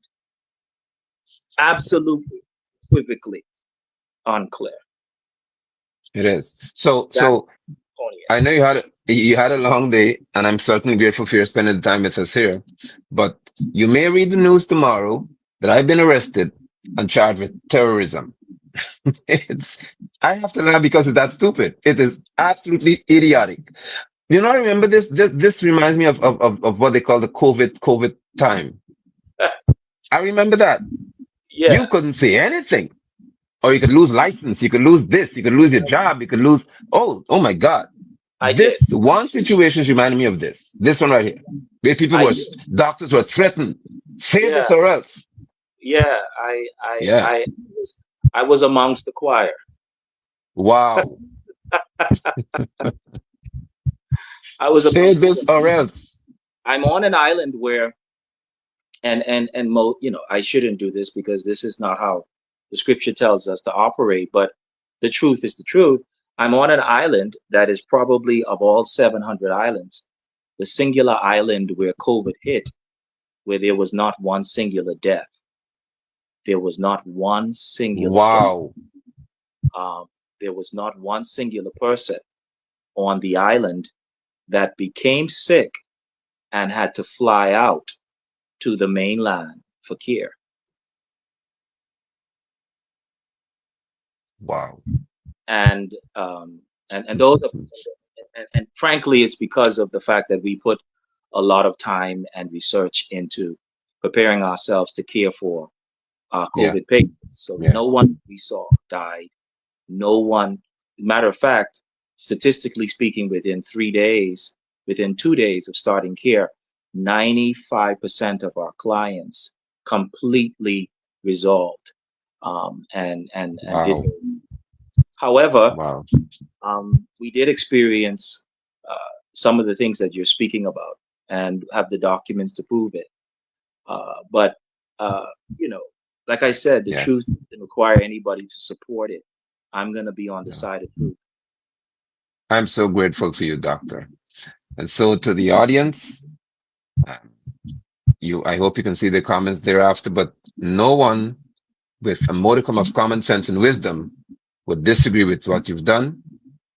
Absolutely, equivocally unclear. It is. So, That's so California. I know you had a long day, and I'm certainly grateful for your spending the time with us here. But you may read the news tomorrow that I've been arrested and charged with terrorism. It's I have to laugh because it's that stupid. It is absolutely idiotic. You know, I remember this. This reminds me of what they call the COVID time. I remember that Yeah, you couldn't say anything, or you could lose license, you could lose this, you could lose your job, you could lose. Oh my God! I did. This one situation is reminding me of this. This one right here, where people I were did. doctors were threatened, say Yeah, this or else. yeah. Yeah. I was amongst the choir. Wow. I was Say amongst the this or choir. else. I'm on an island where, I shouldn't do this because this is not how the scripture tells us to operate. But the truth is the truth. I'm on an island that is probably of all 700 islands, the singular island where COVID hit, where there was not one singular death. There was not one singular person. Wow. Um, there was not one singular person on the island that became sick and had to fly out to the mainland for care. Wow. And and those are, and frankly, it's because of the fact that we put a lot of time and research into preparing ourselves to care for our Yeah. COVID patients. So Yeah. no one we saw died. No one. Matter of fact, statistically speaking, within 3 days, within 2 days of starting care, 95% of our clients completely resolved, and did. Wow. However, Wow. we did experience some of the things that you're speaking about and have the documents to prove it. But you know, like I said, the Yeah. truth doesn't require anybody to support it. I'm going to be on the No. side of truth. I'm so grateful for you, doctor. And so to the audience, um, I hope you can see the comments thereafter, but no one with a modicum of common sense and wisdom would disagree with what you've done,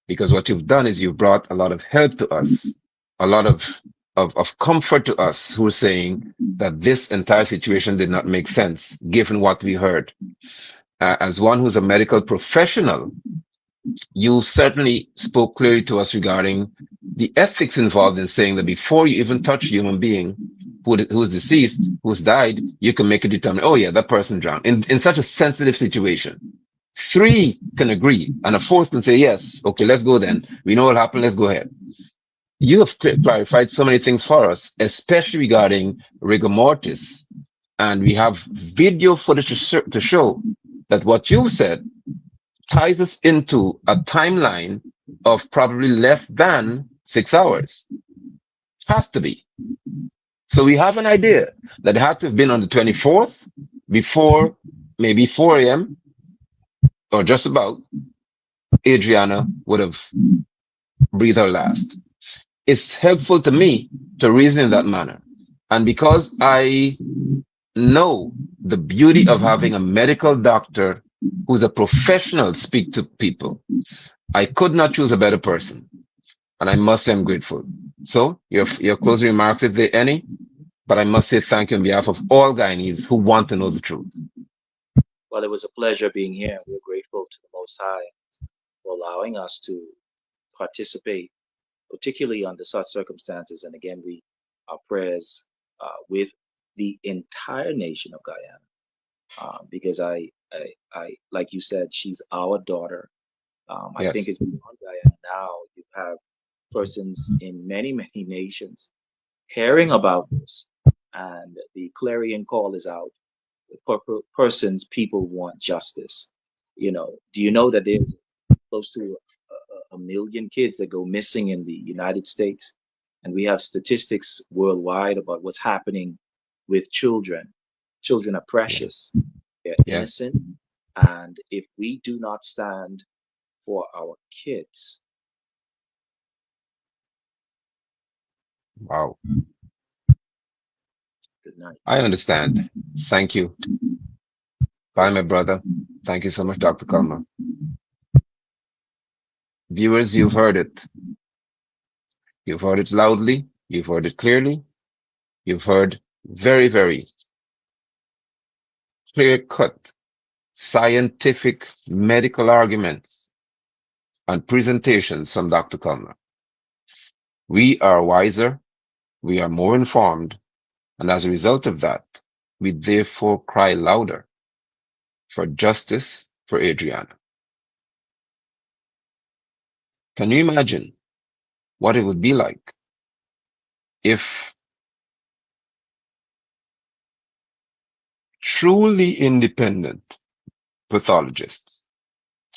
because what you've done is you've brought a lot of help to us, a lot of comfort to us who are saying that this entire situation did not make sense given what we heard. As one who's a medical professional, you certainly spoke clearly to us regarding the ethics involved in saying that before you even touch a human being who is deceased, who's died, you can make a determination. Oh yeah, that person drowned in such a sensitive situation. Three can agree, and a fourth can say, yes, okay, let's go then. We know what happened. Let's go ahead. You have clarified so many things for us, especially regarding rigor mortis. And we have video footage to show that what you've said ties us into a timeline of probably less than 6 hours. Has to be. So we have an idea that it had to have been on the 24th before maybe 4 a.m. or just about Adrianna would have breathed her last. It's helpful to me to reason in that manner. And because I know the beauty of having a medical doctor who's a professional speak to people, I could not choose a better person. And I must say I'm grateful. So your closing remarks, if there are any, but I must say thank you on behalf of all Guyanese who want to know the truth. Well, it was a pleasure being here. We're grateful to the Most High for allowing us to participate, particularly under such circumstances. And again, our prayers with the entire nation of Guyana, because like you said, she's our daughter. I think it's Yes. beyond Guyana now. You have persons in many, many nations hearing about this, and the clarion call is out. Persons, people want justice. Do you know that there's close to a million kids that go missing in the United States? And we have statistics worldwide about what's happening with children. Children are Yeah. precious, they're Yes. innocent. And if we do not stand for our kids, Wow. good night. I understand. Thank you. Bye, Yes, my brother. Thank you so much, Dr. Kalma. Viewers, you've heard it. You've heard it loudly. You've heard it clearly. You've heard very, very clear cut scientific medical arguments and presentations from Dr. Kalma. We are wiser. We are more informed. And as a result of that, we therefore cry louder for justice for Adrianna. Can you imagine what it would be like if truly independent pathologists,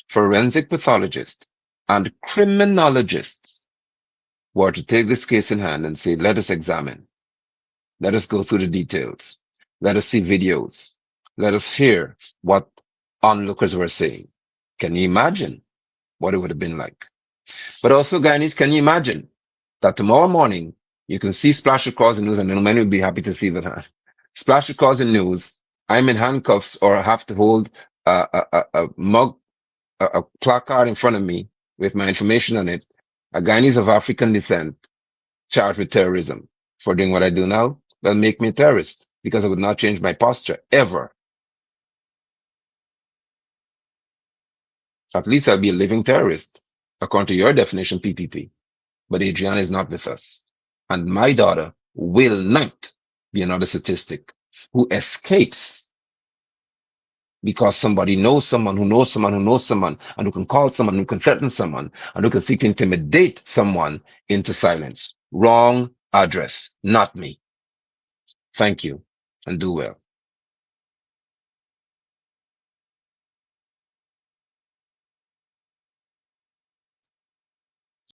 forensic pathologists, and criminologists were to take this case in hand and say, let us examine, let us go through the details, let us see videos, let us hear what onlookers were saying. Can you imagine what it would have been like? But also, Guyanese, can you imagine that tomorrow morning you can see splash across the news, and many will be happy to see that, huh? Splash across the news, I'm in handcuffs or have to hold a mug, a placard in front of me with my information on it. A Guyanese of African descent charged with terrorism for doing what I do now. Well, make me a terrorist because I would not change my posture ever. At least I'll be a living terrorist, according to your definition, PPP. But Adriana is not with us. And my daughter will not be another statistic who escapes because somebody knows someone who knows someone who knows someone and who can call someone, who can threaten someone, and who can seek to intimidate someone into silence. Wrong address, not me. Thank you and do well.